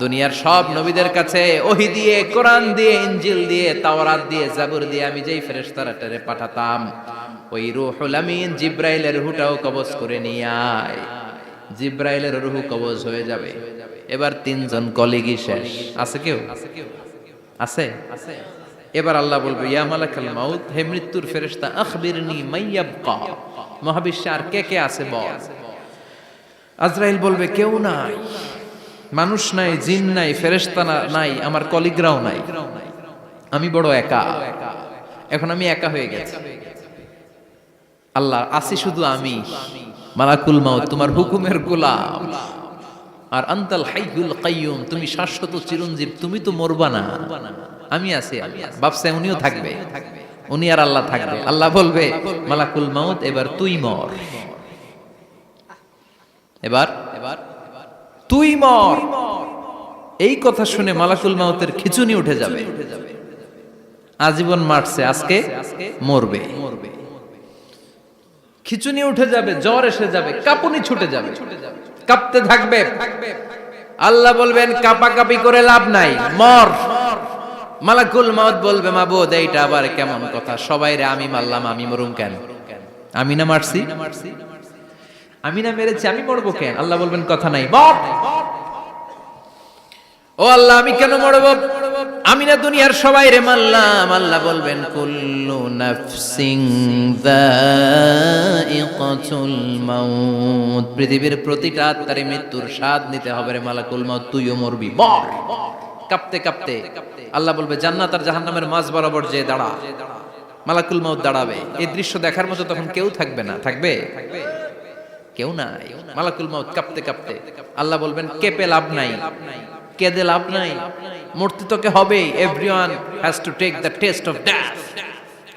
দুনিয়ার সব নবীদের কাছে ওহী দিয়ে, কোরআন দিয়ে, ইনজিল দিয়ে, তাওরাত দিয়ে, জাবুর দিয়ে আমি যেই ফেরেশতারে পাঠাতাম, ওই রূহুল আমিন জিব্রাইলের রূহটাও কবজ করে নিয়ে আয়। জিব্রাইলের রূহ কবজ হয়ে যাবে। এবার তিনজন কলিগই শেষ। আছে কেউ? আছে? এবার আল্লাহ বলবে, ইয়া মালাকাল মাউত, হে মৃত্যুর ফেরেশতা, আখবিরনি মাইয়াবকা, মহাবিশ্বে আর কে কে আছে বল। আজরাইল বলবে, কেউ নাই, মানুষ নাই, জিন নাই, ফেরেশতা নাই, আমার কলিগরাও নাই, আমি বড় একা। এখন আমি একা হয়ে গেছি। আল্লাহ, আছি শুধু আমি। মালাকুল মাউত, তোমার হুকুমের গোলাম। আর আনতাল হাইয়ুল কাইয়ুম, তুমি শাশ্বত চিরঞ্জীব, তুমি তো মরবা না, আমি আছি। ভাবছে উনিও থাকবে, উনি আর আল্লাহ থাকবে। আল্লাহ বলবে, মালাকুল মাউত এবার তুই মর, এবার তুই মর। এই কথা শুনে মালাকুল মাউতের খিচুনি উঠে যাবে। আজীবন মারছে, আজকে মরবে। খিচুনি উঠে যাবে, জ্বর এসে যাবে, কাঁপুনি ছুটে যাবে, কাঁপতে থাকবে। আল্লাহ বলবেন, কাঁপাকাঁপি করে লাভ নাই, মর। মালাকুল মাউত বলবে, মাবুদ এইটা আবার কেমন কথা? সবাই রে আমি মারলাম, আমি মরুম কেন? আমি না মারছি, আমি না মেরেছি, আমি মরবো কেন? আল্লাহ বলবেন, কথা নাই, মর। ও আল্লাহ, আমি কেন মরবো? আমি না দুনিয়ার সবাই রে মারলাম। আল্লাহ বলবেন কুল্লু নাফসিন যায়িকাতুল মাউত, পৃথিবীর প্রতিটা আত্মারে মৃত্যুর স্বাদ নিতে হবে রে মালাকুল মাউত, তুইও মরবি, মর। কাঁপতে কাঁপতে আল্লাহ বলবে জান্নাত আর জাহান্নামের মাঝ বরাবর যে দাঁড়া। মালাকুল মাউত দাঁড়াবে, এই দৃশ্য দেখার মতো তখন কেউ থাকবে না। থাকবে? কেউ নাই। মালাকুল মাউত কাঁপতে কাঁপতে আল্লাহ বলবেন কেঁপে লাভ নাই, কেঁদে লাভ নাই, মরতে তোকে হবে। Everyone has to take the taste of death,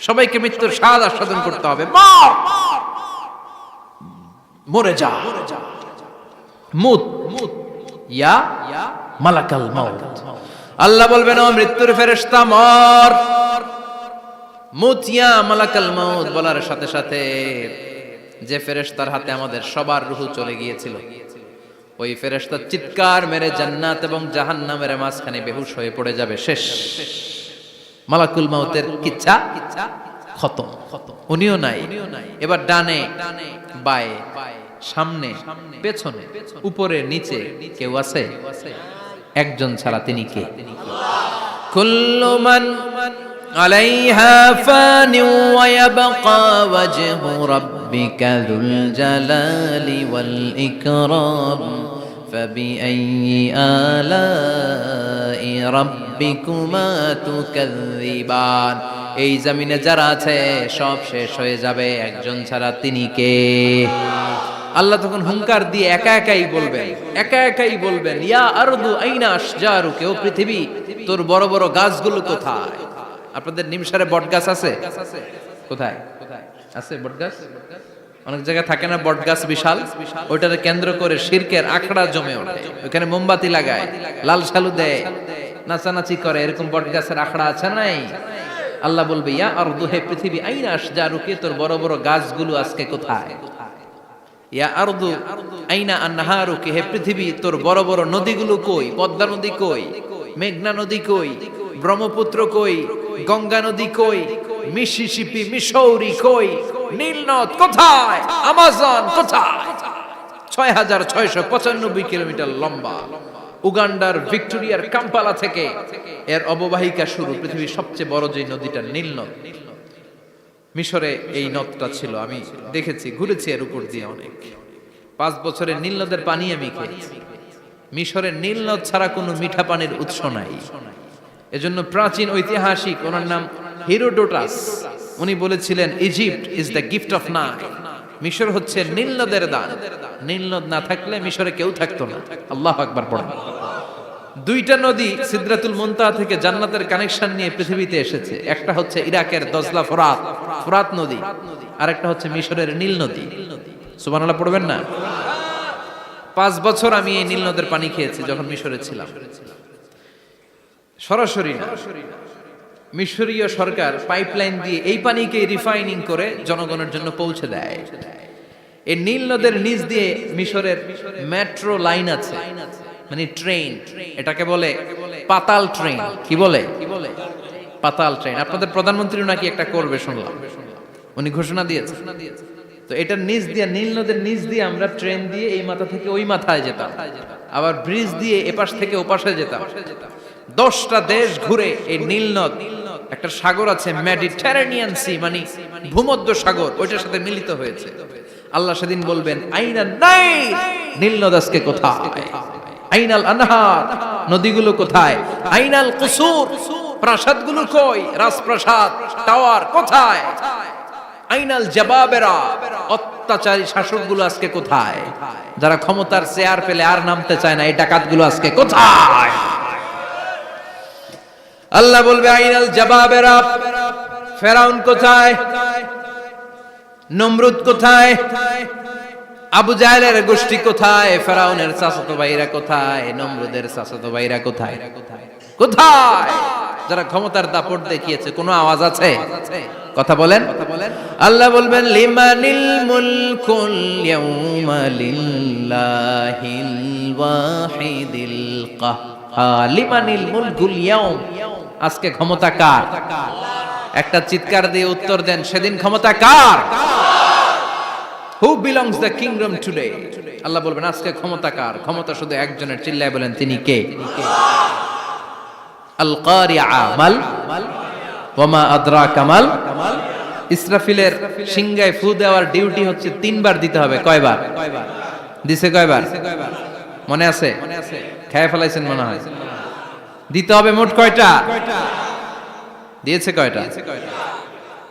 সবাইকে মৃত্যুর স্বাদ আস্বাদন করতে হবে। মর, মরে যা। মুত ইয়া মালাকাল মাউত। আল্লাহ বলবেন ও মৃত্যুর ফেরেশতা মর। মুত ইয়া মালাকাল মাউত বলার সাথে সাথে যে ফেরেশতার হাতে আমাদের সবার রূহ চলে গিয়েছিল, ওই ফেরেশতা চিৎকার মেরে জান্নাত এবং জাহান্নামের মাঝখানে বেহুশ হয়ে পড়ে যাবে। শেষ। মালাকুল মাউতের কিচ্ছা খতম। উনিও নাই। এবার ডানে বায়ে সামনে পেছনে উপরে নিচে কেউ আছে? একজন ছাড়া, তিনি কে? কুল্লু মান আলাইহা ফানি ওয়া ইয়াবকা ওয়াজহু রাব্বিকা যুল জালালি ওয়াল ইকরাম ফাবিআইয়ি আলাই রাব্বিকুমা তুকাযযিবান। এই জমিনে যারা আছে সব শেষ হয়ে যাবে, একজন ছাড়া, তিনি কে? আল্লাহ তখন হুঙ্কার দিয়ে একা একাই বলবেন ইয়া আরদু আইনা আশজারুকা, ও পৃথিবী তোর বড় বড় গাছগুলো কোথায়? আপনাদের নিমসারে বট গাছ আছে? কোথায় আছে বট গাছ? অনেক জায়গায় থাকে না বট গাছ বিশাল, ওইটারে কেন্দ্র করে শিরকের আখড়া জমে ওঠে, ওখানে মোমবাতি লাগায়, লাল শালু দেয়, নাচানাচি করে, এরকম বট গাছের আখড়া আছে নাই? আল্লাহ বলবে ইয়া আরদু, হে পৃথিবী, আইনা আশজারুকা, তোর বড় বড় গাছগুলো আজকে কোথায়? ইয়া আরদু আইনা আনহারুকা, হে পৃথিবী তোর বড় বড় নদীগুলো কই? পদ্মা নদী কই? মেঘনা নদী কই? ব্রহ্মপুত্র কই? গঙ্গা নদী কই? মিসিসিপি, মিসৌরি কই? নীল নদ কোথায়? আমাজন কোথায়? ৬৬৯৫ কিলোমিটার লম্বা, উগান্ডার ভিক্টোরিয়ার কাম্পালা থেকে এর অববাহিকা শুরু। পৃথিবীর সবচেয়ে বড় যে নদীটা নীল নদ, মিশরে এই নদটা ছিল। আমি দেখেছি, ঘুরেছি এর উপর দিয়ে অনেক। 5 বছরের নীল নদের পানি আমি খেয়েছি। মিশরের নীল নদ ছাড়া কোনো মিঠা পানির উৎস নাই। এজন্য প্রাচীন ঐতিহাসিক, ওনার নাম হিরোডোটাস, উনি বলেছিলেন Egypt is the gift of Nile, মিশর হচ্ছে নীল নদের দান। নীল নদ না থাকলে মিশরে কেউ থাকতো না। আল্লাহু আকবার পড়েন। 2টা নদী সিদরাতুল মুনতাহা থেকে জান্নাতের কানেকশন নিয়ে পৃথিবীতে এসেছে। একটা হচ্ছে ইরাকের দজলা ফোরাত নদী, আর একটা হচ্ছে মিশরের নীল নদী। সুবহানাল্লাহ পড়বেন না? 5 বছর আমি এই নীল নদের পানি খেয়েছি যখন মিশরে ছিলাম। সরাসরি না, মিশরীয় সরকার পাইপলাইন দিয়ে এই পানিকে রিফাইনিং করে জনগণের জন্য পৌঁছে দেয়। এই নীল নদের নিচ দিয়ে মিশরের মেট্রো লাইন আছে, মানে ট্রেন, এটাকে বলে পাতাল ট্রেন। কি বলে? পাতাল ট্রেন। আপনাদের প্রধানমন্ত্রীও নাকি একটা করবে শুনলাম, উনি ঘোষণা দিয়েছে। তো এটার নিচ দিয়ে, নীল নদের নিচ দিয়ে আমরা ট্রেন দিয়ে এই মাথা থেকে ওই মাথায় যেতাম, আবার ব্রিজ দিয়ে এপাশ থেকে ওপাশে যেতাম। 10টা দেশ ঘুরে এই নীল নদ, একটা সাগর আছে মেডিটেরেনিয়ান সি, মানে ভূমধ্য সাগর, ওইটার সাথে মিলিত হয়েছে। আল্লাহ সেদিন বলবেন আইনা নাই, নীল নদ আজকে কোথায়? আইনাল আনহার, নদীগুলো কোথায়? আইনাল কুসুর, প্রাসাদগুলো কই? রাজপ্রাসাদ, টাওয়ার কোথায়? আইনাল জাবাবেরা, অত্যাচারী শাসকগুলো আজকে কোথায়? যারা ক্ষমতার চেয়ার পেলে আর নামতে চায় না, এই ডাকাতগুলো আজকে কোথায়? আল্লাহ বলবে আইনাল জাবাবেরা, ফেরাউন কোথায়? নমরুদ কোথায়? আবু জাহেলের গোষ্ঠী কোথায়? ফেরাউনের চাচাতো ভাইরা কোথায়? নমরুদের চাচাতো ভাইরা কোথায়? কোথায়? যারা ক্ষমতার দাপট দেখিয়েছে, কোনো আওয়াজ আছে? কথা বলেন। আল্লাহ বলবেন লিমানিল মুলকুল ইয়াউমা লিল্লাহিল ওয়াহিদিল কাহ্হার। লিমানিল মুলকুল ইয়াউম, আজকে ক্ষমতা কার? একটা চিৎকার দিয়ে উত্তর দেন, সেদিন ক্ষমতা কার? Who belongs the kingdom today? আল্লাহ বলবেন আজকে ক্ষমতা কার? ক্ষমতা শুধু একজনের, চিল্লায় বলেন তিনি কে? আল কারিআ মাল ওয়া মা আদরাকা মাল। ইসরাফিলের সিংহায় ফু দেওয়ার ডিউটি হচ্ছে 3 বার দিতে হবে। কয়বার দিছে? কয়বার মনে আছে? খেয়ে ফেলাইছেন মনে হয়। দিতে হবে মোট কয়টা? দিয়েছে কয়টা?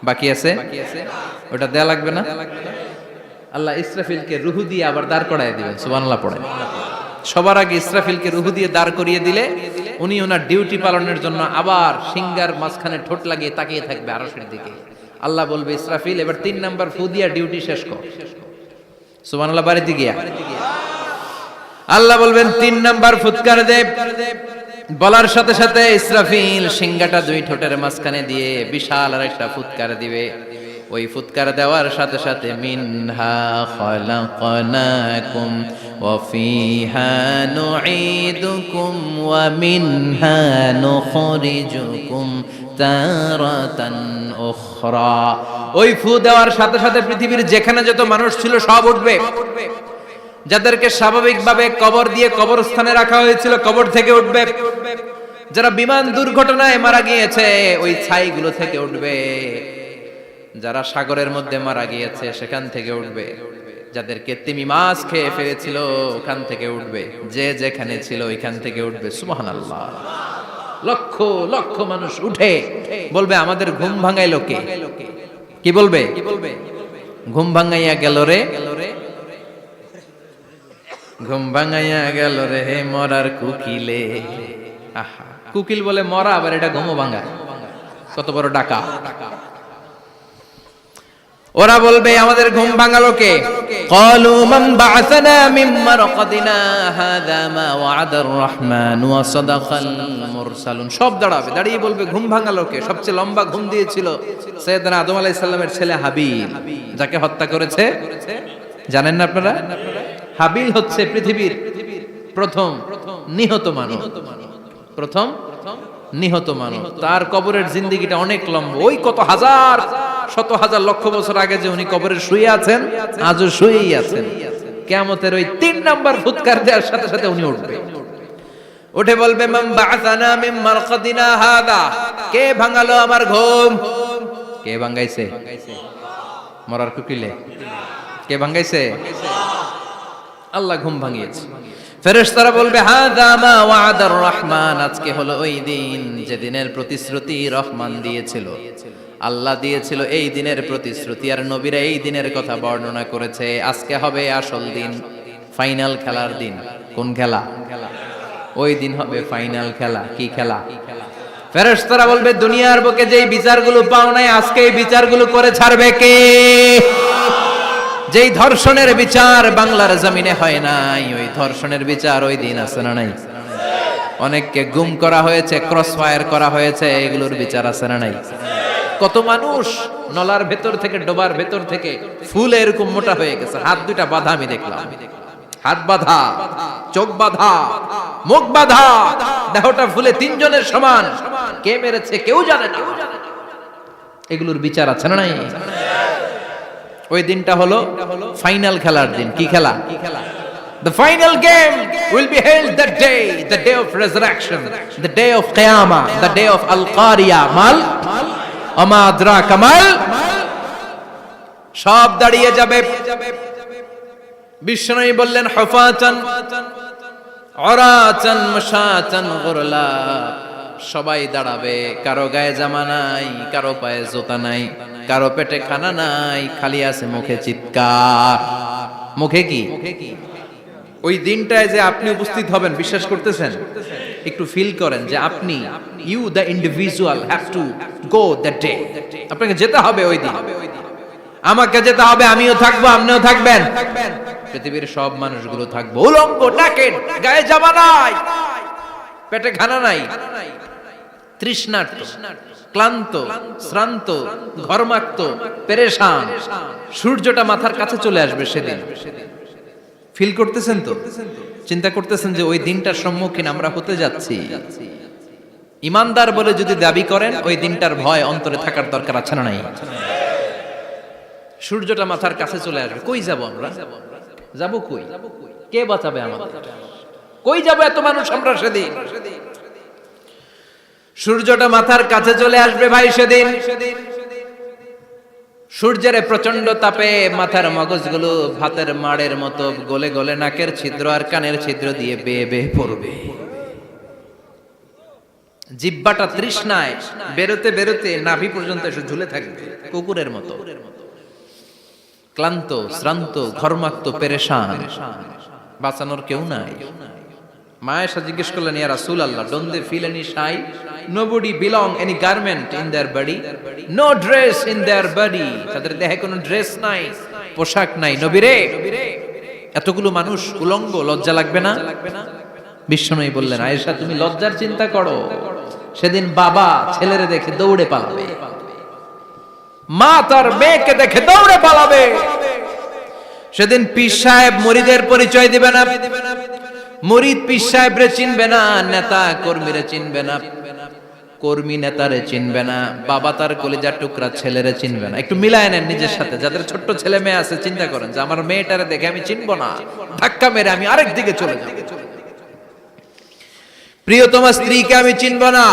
বাকি আছে, ওটা দেয়া লাগবে না? আল্লাহ ইসরাফিলকে রুহু দিয়ে আবার দাঁড় করায় দিবেন। সুবহানাল্লাহ পড়ে। সবার আগে ইসরাফিলকে রুহু দিয়ে দাঁড় করিয়ে দিলে উনি ওনার ডিউটি পালনের জন্য আবার সিংহার মাঝখানে ঠোঁট লাগিয়ে তাকিয়ে থাকবে আরশের দিকে। আল্লাহ বলবে, ইসরাফিল এবার 3 নাম্বার ফু দিয়া ডিউটি শেষ কর। সুবহানাল্লাহ। বাড়িতে গিয়া আল্লাহ বলবেন 3 নাম্বার ফুৎকার দে। বলার সাথে সাথে ইসরাফিল সিংহাটা 2 ঠোঁটের মাঝখানে দিয়ে বিশাল আরেকটা ফুৎকার দিবে। ওই ফুৎকার দেওয়ার সাথে সাথে মিনহা খলাকনাকুম ওয়া ফিহা নুঈদুকুম ওয়া মিনহা নুখরিজুকুম তারাতান উখরা। ওই ফু দেওয়ার সাথে সাথে পৃথিবীর যেখানে যত মানুষ ছিল সব উঠবে। যাদেরকে স্বাভাবিকভাবে কবর দিয়ে কবরস্থানে রাখা হয়েছিল কবর থেকে উঠবে। যারা বিমান দুর্ঘটনায় মারা গিয়েছে ওই ছাইগুলো থেকে উঠবে। যারা সাগরের মধ্যে মারা গিয়েছে সেখান থেকে উঠবে। যাদেরকে তিমি মাছ খেয়ে ফেলেছিল ওখান থেকে উঠবে। যে যেখানে ছিল ওইখান থেকে উঠবে। সুবহানাল্লাহ। লক্ষ লক্ষ মানুষ উঠে বলবে, আমাদের ঘুম ভাঙাইলো কে? কি বলবে? ঘুম ভাঙাইয়া গেল রে, ঘুম ভাঙাইয়া গেল রে মরার কুকিলে। আহা, কুকিল বলে মরা, আবার এটা ঘুমো ভাঙায়। কত বড় ডাকা! ওরা বলবে, আমাদের ঘুম ভাঙালো কে? ক্বালু মান বা'আসানা মিন মারকাদিনা হাযা মা ওয়া'আদার রহমান ওয়া সাদাকাল মুরসালুন। সব দাঁড়াবে, দাঁড়িয়ে বলবে, ঘুম ভাঙালো কে? সবচেয়ে লম্বা ঘুম দিয়েছিল সাইয়েদনা আদম আলাইহিস সালামের ছেলে হাবিল, যাকে হত্যা করেছে। জানেন না আপনারা? হাবিল হচ্ছে পৃথিবীর প্রথম নিহত মানব। প্রথম নিহত মানব। তার কবরের জিন্দেগিটা অনেক লম্বা। ওই কত হাজার, শত হাজার, লক্ষ বছর আগে যে উনি কবরে শুয়ে আছেন, আজও শুয়েই আছেন। কিয়ামতের ওই 3 নাম্বার ফুৎকার দেওয়ার সাথে সাথে উনি উঠবে। উঠে বলবে, মান বা'আসানা মিন মারকাদিনা হাদা। কে ভাঙালো আমার ঘুম? কে ভাঙাইছে? মরার কুকিলে কে ভাঙাইছে? আল্লাহ ঘুম ভাঙিয়েছে। ফেরেশতারা বলবে, হাযা মা ওয়া'আদার রহমান। আজকে হলো ওই দিন যে দিনের প্রতিশ্রুতি রহমান দিয়েছিল, আল্লাহ দিয়েছিল। এই দিনের প্রতিশ্রুতি আর নবীরা এই দিনের কথা বর্ণনা করেছে। আজকে হবে আসল দিন, ফাইনাল খেলার দিন। কোন খেলা? ওই দিন হবে ফাইনাল খেলা। কি খেলা? ফেরেশতারা বলবে, দুনিয়ার বুকে যেই বিচারগুলো পাও নাই, আজকে এই বিচারগুলো করে ছাড়বে কে? যেই ধর্ষণের বিচার বাংলার জমিনে হয় নাই, ওই ধর্ষণের বিচার ওই দিন আছে না নাই? অনেককে গুম করা হয়েছে, ক্রস ফায়ার করা হয়েছে, এগুলোর বিচার আছে না নাই? কত মানুষ নলার ভেতর থেকে, ডোবার ভেতর থেকে ফুলে এরকম মোটা হয়ে গেছে। হাত দুইটা বাঁধা, আমি দেখলাম। হাত বাঁধা, চোখ বাঁধা, মুখ বাঁধা, দেহটা ফুলে 3 জনের সমান। কে মেরেছে কেউ জানে না। এগুলোর বিচার আছে না নাই? ওই দিনটা হলো ফাইনাল খেলার দিন। কি খেলা? The final game will be held that day, the day of resurrection, the day of Qiyamah, the day of Al-Qari'ah, mal ama adraka mal। সব দাঁড়িয়ে যাবে। বিষ্ণু বললেন, হুফাতান উরাতান মুশাতান গুরলা। সবাই দাঁড়াবে, কারো গায়ে জামা নাই, কারো পায়ে জুতা নাই, কারো পেটে খানা নাই, খালি আছে মুখে চিৎকার। মুখে কি? ওই দিনটায় যে আপনি উপস্থিত হবেন, বিশ্বাস করতেছেন? একটু ফিল করেন যে আপনি, you the individual have to go that day. আপনাকে যেতে হবে ওই দিন। আমাকে যেতে হবে, আমিও থাকবো, আপনিও থাকবেন, পৃথিবীর সব মানুষগুলো থাকবো। উলঙ্গ, নাকেড, গায়ে জামা নাই, পেটে খানা নাই, তৃষ্ণার্ত, ক্লান্ত, শ্রান্ত, ঘর্মাক্ত, পেরেশান। সূর্যটা মাথার কাছে চলে আসবে সেদিন। ফিল করতেছেন তো? চিন্তা করতেছেন যে ওই দিনটার সম্মুখীন আমরা হতে যাচ্ছি। ইমানদার বলে যদি দাবি করেন, ওই দিনটার ভয় অন্তরে থাকার দরকার আছে না নাই? সূর্যটা মাথার কাছে চলে আসবে। কই যাব আমরা? যাব কই? কে বাঁচাবে আমাদের? কই যাব এত মানুষ আমরা সেদিন? সূর্যটা মাথার কাছে চলে আসবে ভাই সেদিন। সূর্যের প্রচন্ড তাপে মাথার মগজগুলো ভাতের মাড়ের মতো গলে গলে নাকের ছিদ্র আর কানের ছিদ্র দিয়ে বেয়ে বেয়ে পড়বে। জিহ্বাটা তৃষ্ণায় বেরোতে বেরোতে নাভি পর্যন্ত এসে ঝুলে থাকবে কুকুরের মতো, ক্লান্ত, শ্রান্ত, ঘর্মাক্ত, পেরেশান, বাঁচানোর কেউ নাই। মা আয়েশা জিজ্ঞেস করলেন, ইয়া রাসূলুল্লাহ, don't they feel any shy? Nobody belong any garment in their body, no dress in their body. তাদের দেহে কোনো ড্রেস নাই, পোশাক নাই। নবীরে, এতগুলো মানুষ উলঙ্গ, লজ্জা লাগবে না? বিশ্বনবী বললেন, আয়েশা তুমি লজ্জার চিন্তা করো, সেদিন বাবা ছেলেরে দেখে দৌড়ে পালাবে, মা তার মেয়েকে দেখে দৌড়ে পালাবে। সেদিন পীর সাহেব মুরিদের পরিচয় দিবে না, মুরিদ পীর সাহেবরে চিনবে না, নেতা কর্মীরে চিনবে না, কর্মী নেতারে চিনবে না, বাবা তার কলিজার টুকরা ছেলেরে চিনবে না। একটু মিলায় নেন নিজের সাথে। যাদের ছোট্ট ছেলে মেয়ে আছে চিন্তা করেন যে আমার মেয়েটারে দেখে আমি চিনবো না, ধাক্কা মেরে আমি আরেক দিকে চলে যাব। প্রিয়তমা স্ত্রীকে আমি চিনবো না,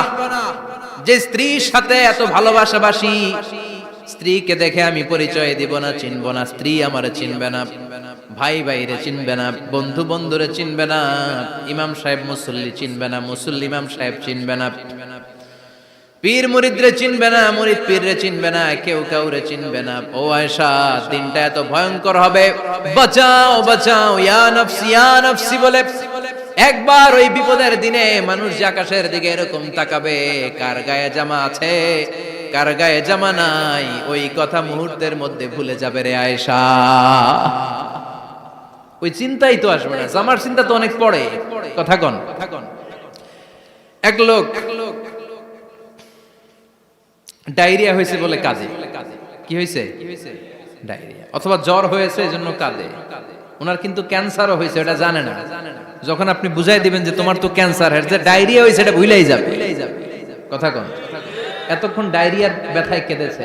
যে স্ত্রীর সাথে এত ভালোবাসাবাসি, স্ত্রীকে দেখে আমি পরিচয় দিব না, চিনবো না। স্ত্রী আমারে চিনবে না, ভাই ভাইরে চিনবে না, বন্ধু বন্ধুরে চিনবে না, ইমাম সাহেব মুসল্লি চিনবে না, মুসল্লি ইমাম সাহেব চিনবে না, পীর মুরিদরে চিনবে না, মুরিদ পীররে চিনবে না, কেউ কাউরে চিনবে না। ও আয়েশা, দিনটা এত ভয়ঙ্কর হবে, বাঁচাও বাঁচাও, ইয়া নফসি ইয়া নফসি বলে একবার ওই বিপদের দিনে মানুষ যে আকাশের দিকে এরকম তাকাবে, কার গায়ে জামা আছে কার গায়ে জামা নাই, ওই কথা মুহূর্তের মধ্যে ভুলে যাবে রে আয়েশা। ওই চিন্তাই তো আসবে না, জামার চিন্তা তো অনেক পড়ে। কথা কন। এক লোক ডায়রিয়া হয়েছে বলে কাঁদে। কি হয়েছে? ডায়রিয়া, অথবা জ্বর হয়েছে এজন্য কাঁদে। ওনার কিন্তু ক্যান্সারও হয়েছে, এটা জানে না। যখন আপনি বুঝাই দিবেন যে তোমার তো ক্যান্সার, যে ডায়রিয়া হয়েছে এটা ভুলেই যাবে। কথা কন। এতক্ষণ ডায়রিয়ার ব্যথায় কেঁদেছে,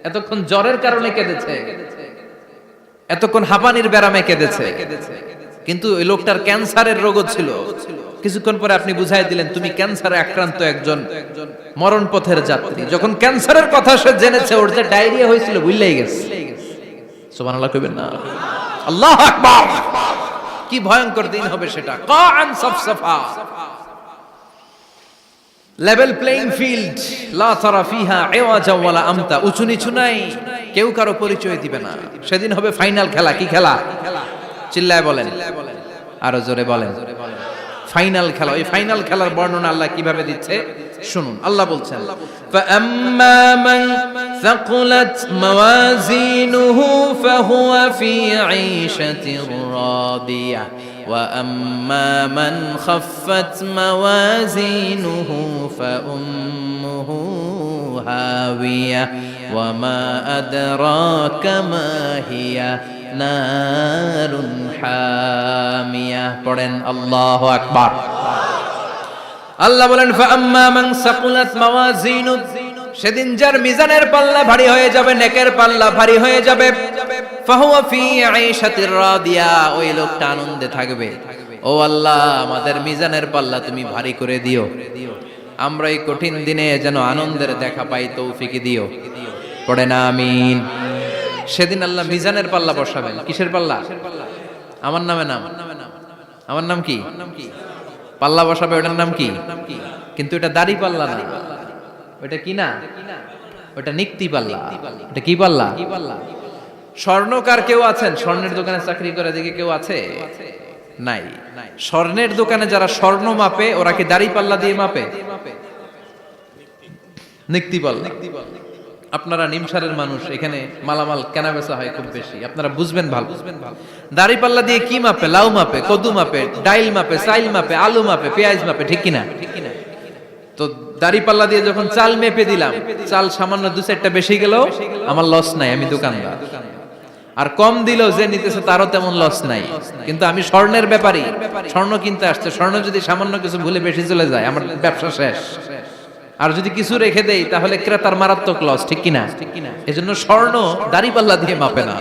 এতক্ষণ জ্বরের কারণে কেঁদেছে, এতক্ষণ হাঁপানির ব্যারামে কেঁদেছে, কিন্তু ওই লোকটার ক্যান্সারের রোগও ছিল। কিছুক্ষণ পরে আপনি বুঝাই দিলেন তুমি ক্যান্সারে আক্রান্ত একজন মরণ পথের যাত্রী। যখন ক্যান্সারের কথা সে জেনেছে, ওর যে ডায়রিয়া হয়েছিল ভুলেই গেছে। সুবহানাল্লাহ কইবেন না? আল্লাহু আকবার। কি ভয়ঙ্কর দিন হবে সেটা। কাআন সাফসাফা, লেভেল প্লেইং ফিল্ড, লা তারা ফিহা ইওয়াজা ওয়ালা আমতা, উঁচু নিচু নাই, কেউ কারো পরিচয় দিবে না। সেদিন হবে ফাইনাল খেলা। কি খেলা? চিল্লায় বলেন, আরো জোরে বলেন। ফাইনাল খেলা। ওই ফাইনাল খেলার বর্ণনা আল্লাহ কিভাবে দিচ্ছে শুনুন। আল্লাহ বলছেন, ফাআম্মা মান সাকুলাত মাওয়াজিনুহু ফাহুয়া ফি ঈশাতির রাদিয়াহ ওয়া আম্মা মান খাফফাত মাওয়াজিনুহু ফাউম্মুহু হাওিয়া ওয়া মা আদরাকা মা হিয়া নারুন হামিয়া। পড়েন আল্লাহু আকবার। আল্লাহ বলেন, ফাআম্মা মান সাকুলাত মাওয়াজিনু, সেদিন যার মিজানের পাল্লা ভারী হয়ে যাবে, নেকের পাল্লা ভারী হয়ে যাবে, ফাহুয়া ফি ঈশাতির রাদিয়া, ওই লোকটা আনন্দে থাকবে। ও আল্লাহ, আমাদের মিজানের পাল্লা তুমি ভারী করে দিও, আমরা এই কঠিন দিনে যেন আনন্দের দেখা পাই, তৌফিক দিও। পড়েন আমিন। সেদিন আল্লাহ মিজানের পাল্লা বসাবেন। কিসের পাল্লা? আমার নামে নাম। আমার নাম কি? পাল্লা বসাবে, ওটার নাম কি? কিন্তু এটা দাড়ি পাল্লা না, ওটা কি না, ওটা নিক্তি পাল্লা। এটা কি পাল্লা? স্বর্ণকার কেউ আছেন? স্বর্ণের দোকানে চাকরি করে দেখে কেউ আছে? নাই। স্বর্ণের দোকানে যারা স্বর্ণ মাপে, ওরা কি দাড়ি পাল্লা দিয়ে মাপে? নিক্তি পাল্লা। আপনারা নিমসারের মানুষ, এখানে মালামাল কেনা বেচা হয় খুব বেশি, আপনারা বুঝবেন ভালো। দাড়ি পাল্লা দিয়ে কি মাপে? লাউ মাপে, কদু মাপে, ডাইল মাপে, চাইল মাপে, আলু মাপে, পেঁয়াজ মাপে, ঠিক কিনা? তো দাড়ি পাল্লা দিয়ে যখন চাল মেপে দিলাম, চাল সামান্য দু চারটা বেশি গেলেও আমার লস নাই, আমি দোকানদার। আর কম দিলেও যে নিতেছে তারও তেমন লস নাই। কিন্তু আমি স্বর্ণের ব্যাপারী, স্বর্ণ কিনতে আসছে, স্বর্ণ যদি সামান্য কিছু ভুলে বেশি চলে যায়, আমার ব্যবসা শেষ। আর যদি কিছু রেখে দেই তাহলে ক্রেতার মারাত্মক লস, ঠিক কিনা? এজন্য স্বর্ণ দাড়ি পাল্লা দিয়ে মাপে না,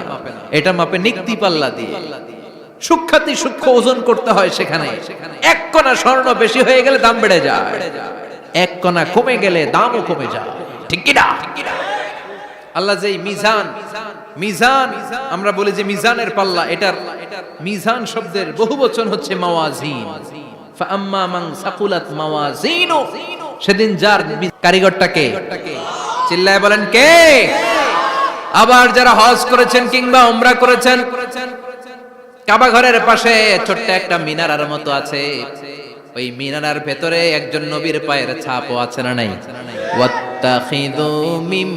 এটা মাপে নিক্তি পাল্লা দিয়ে। সূক্ষ্মাতি সূক্ষ্ম ওজন করতে হয়, সেখানে এক কণা স্বর্ণ বেশি হয়ে গেলে দাম বেড়ে যায়। এক কণা কমে গেলে দামও কমে যায়, ঠিক কি না? আল্লাহ যে মিজান, মিজান আমরা বলি যে মিজানের পাল্লা, এটার মিজান শব্দের বহুবচন হচ্ছে মাওয়াজিন। ফাআম্মা মান সাকুলাত মাওয়াজিনু, সেদিন যার কারিগরটাকে চিল্লায় বলেন কে? আবার যারা হজ করেছেন কিংবা উমরা করেছেন, কাবা ঘরের পাশে ছোট্ট একটা মিনারার মতো আছে, ওই মিনারার ভেতরে একজন নবীর পায়ের ছাপও আছে না নাই? ওয়াত্তাখিযু মিম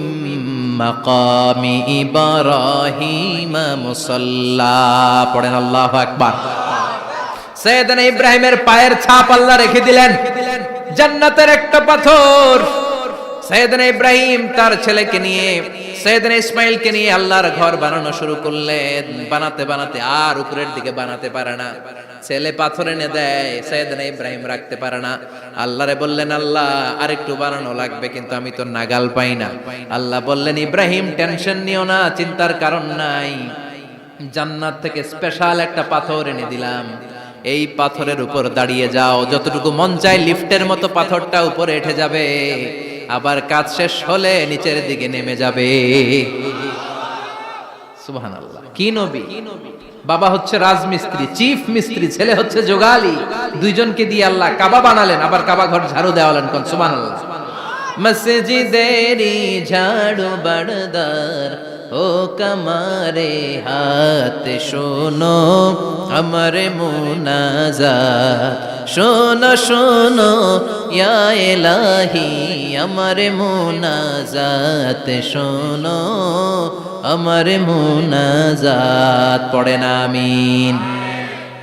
মাকামি ইব্রাহিম মুসাল্লা, পড়েন আল্লাহু আকবার। সাইয়েদনা ইব্রাহিমের পায়ের ছাপ আল্লাহ রেখে দিলেন জান্নাতের একটা পাথর। সাইয়েদনা ইব্রাহিম তার ছেলেকে নিয়ে, সাইয়েদনা ইসমাইলকে নিয়ে আল্লাহর ঘর বানানো শুরু করলেন। বানাতে বানাতে আর উপরের দিকে বানাতে পারে না, ছেলে পাথর এনে দেয়, সাইয়েদনা ইব্রাহিম রাখতে পারে না। আল্লাহরে বললেন, আল্লাহ আরেকটু বানানো লাগবে, কিন্তু আমি তো নাগাল পাই না। আল্লাহ বললেন, ইব্রাহিম টেনশন নিও না, চিন্তার কারণ নাই, জান্নাত থেকে স্পেশাল একটা পাথর এনে দিলাম, এই পাথরের উপর দাঁড়িয়ে যাও, যতটুকু মন চায় লিফটের মতো পাথরটা উপরে উঠে যাবে, আবার কাজ শেষ হলে নিচের দিকে নেমে যাবে। সুবহানাল্লাহ। কি নবী! বাবা হচ্ছে রাজমিস্ত্রি, চিফ মিস্ত্রি, ছেলে হচ্ছে যোগালী, দুইজনকে দিয়ে আল্লাহ কাবা বানালেন, আবার কাবা ঘর ঝাড়ু দেওয়ালেন। কোন সুবহানাল্লাহ। মসজিদেরি ঝাড়ু বারদার ও কমারে হাত, শোনো আমার মুনাজাত, শোনো শোনো ইয়া ইলাহি আমার মুনাজাত, শোনো আমার মুনাজাত, পড়েন আমিন।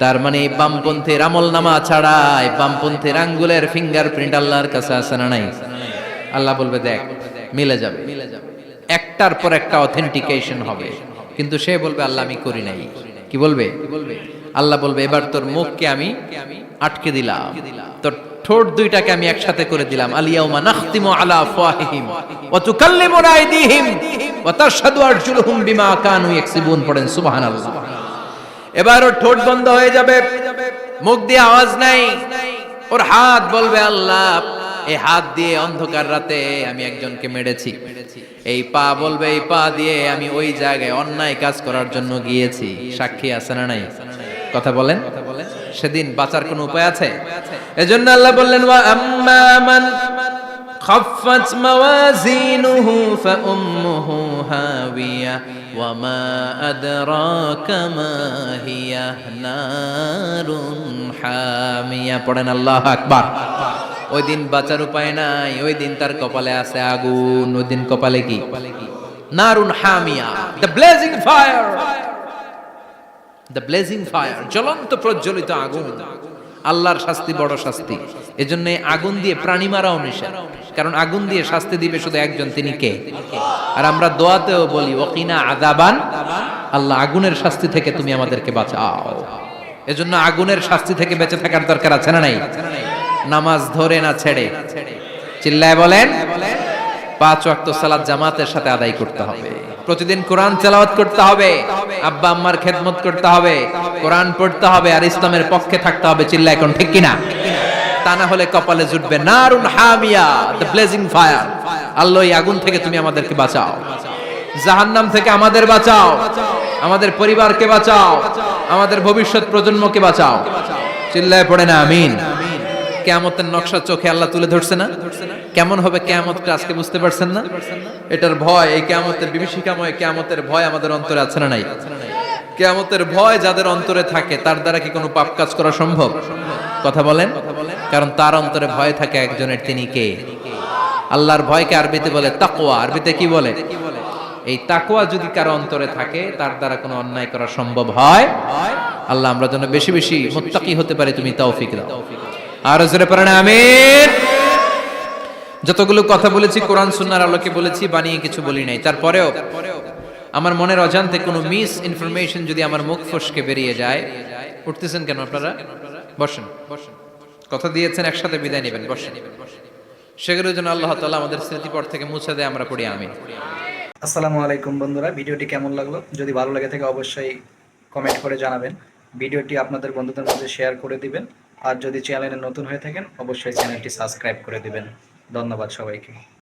তার মানে বামপন্থীর আমল নামা ছাড়াই বামপন্থীর আঙ্গুলের ফিঙ্গারপ্রিন্ট আল্লাহর কাছে আছে না নাই? আল্লাহ বলবে দেখ মিলে যাবে, একটার পর একটা অথেন্টিকেশন হবে, কিন্তু সে বলবে আল্লাহ আমি করি নাই। কি বলবে? আল্লাহ বলবে এবার তোর মুখকে আমি আটকে দিলাম, তোর ঠোঁট দুইটাকে আমি একসাথে করে দিলাম। আলিয়াউমা নাখতিমু আলা আফওয়াহিহিম ওয়া তুকাল্লিমুনা আইদিহিম ওয়া তাশহাদু আরজুলুহুম বিমা কানু ইয়াকসিবুন, পড়েন সুবহানাল্লাহ। এবার ওর ঠোঁট বন্ধ হয়ে যাবে, মুখ দিয়ে আওয়াজ নাই, ওর হাত বলবে আল্লাহ এই হাত দিয়ে অন্ধকার রাতে আমি একজনকে মেরেছি, এই পা বলবে এই পা দিয়ে আমি ওই জায়গায় অন্যায় কাজ করার জন্য গিয়েছি। সাক্ষী আছে না নাই? কথা বলেন। সেদিন বাঁচার কোনো উপায় আছে? এজন্য আল্লাহ বললেন, ওয়া আম্মা মান খাফফাত মাওয়াজিনুহু ফাউম্মুহু হাওিয়া ওয়া মা আদরাকা মা হিয়া নারুন হামিয়া, পড়েন আল্লাহু আকবার। ওই দিন বাঁচার উপায় নাই, ওই দিন তার কপালে আছে আগুন। ওই দিন কপালে কি? নারুন হামিয়া, the blazing fire, the blazing fire, জ্বলন্ত প্রজ্বলিত আগুন। আল্লাহর শাস্তি বড় শাস্তি, এজন্য আগুন দিয়ে প্রাণী মারাও নিষেধ, কারণ আগুন দিয়ে শাস্তি দিবে শুধু একজন, তিনি কে? আর আমরা দোয়াতেও বলি ওয়াকিনা আযাবান, আল্লাহ আগুনের শাস্তি থেকে তুমি আমাদেরকে বাঁচাও। এজন্য আগুনের শাস্তি থেকে বেঁচে থাকার দরকার আছে না নাই? নামাজ ধরে না ছেড়ে, চিল্লায় বলেন, 5 ওয়াক্ত সালাত জামাতের সাথে আদায় করতে হবে, প্রতিদিন কোরআন তেলাওয়াত করতে হবে, আব্বা আম্মার খেদমত করতে হবে, কোরআন পড়তে হবে, আর ইসলামের পক্ষে থাকতে হবে। চিল্লায় এখন ঠিক কিনা? তা না হলে কপালে জুটবে নারুন হামিয়া, দ্য ব্লেজিং ফায়ার। আল্লাহ এই আগুন থেকে তুমি আমাদেরকে বাঁচাও, জাহান্নাম থেকে আমাদের বাঁচাও, আমাদের পরিবারকে বাঁচাও, আমাদের ভবিষ্যৎ প্রজন্মকে বাঁচাও। চিল্লায় পড়ে না আমিন। কিয়ামতের নকশা চোখে আল্লাহ তুলে ধরছে না? কেমন হবে কিয়ামতটা আজকে বুঝতে পারছেন না? এটার ভয়, এই কিয়ামতের বিভীষিকাময় কিয়ামতের ভয় আমাদের অন্তরে আছে না নাই? কিয়ামতের ভয় যাদের অন্তরে থাকে তার দ্বারা কি কোনো পাপ কাজ করা সম্ভব? কথা বলেন। কারণ তার অন্তরে ভয় থাকে একজনের, তিনি কে? আল্লাহর ভয়কে আরবিতে বলে তাকওয়া। আরবিতে কি বলে? এই তাকওয়া যদি কারো অন্তরে থাকে তার দ্বারা কোনো অন্যায় করা সম্ভব হয়। আল্লাহ আমরা যেন বেশি বেশি মুত্তাকি হতে পারি, তুমি তৌফিক দাও। আর জোরে পড়েন আমিন। যতগুলো কথা বলেছি কোরআন সুন্নাহর আলোকে বলেছি, বানিয়ে কিছু বলি নাই। তারপরেও আমার মনের অজান্তে কোনো মিস ইনফরমেশন যদি আমার মুখ ফসকে বেরিয়ে যায়, উঠতেছেন কেন আপনারা? বসেন, কথা দিয়েছেন একসাথে বিদায় নেবেন, বসেন। সেগুলোর জন্য আল্লাহ তাআলা আমাদের স্মৃতিপট থেকে মুছে দেয়, আমরা পড়ি আমিন। আসসালামু আলাইকুম বন্ধুরা, ভিডিওটি কেমন লাগলো? যদি ভালো লাগে থাকে অবশ্যই কমেন্ট করে জানাবেন। ভিডিওটি আপনাদের বন্ধুদের মধ্যে শেয়ার করে দিবেন। আর যদি চ্যানেলে নতুন হয়ে থাকেন অবশ্যই চ্যানেলটি সাবস্ক্রাইব করে দিবেন। ধন্যবাদ সবাইকে।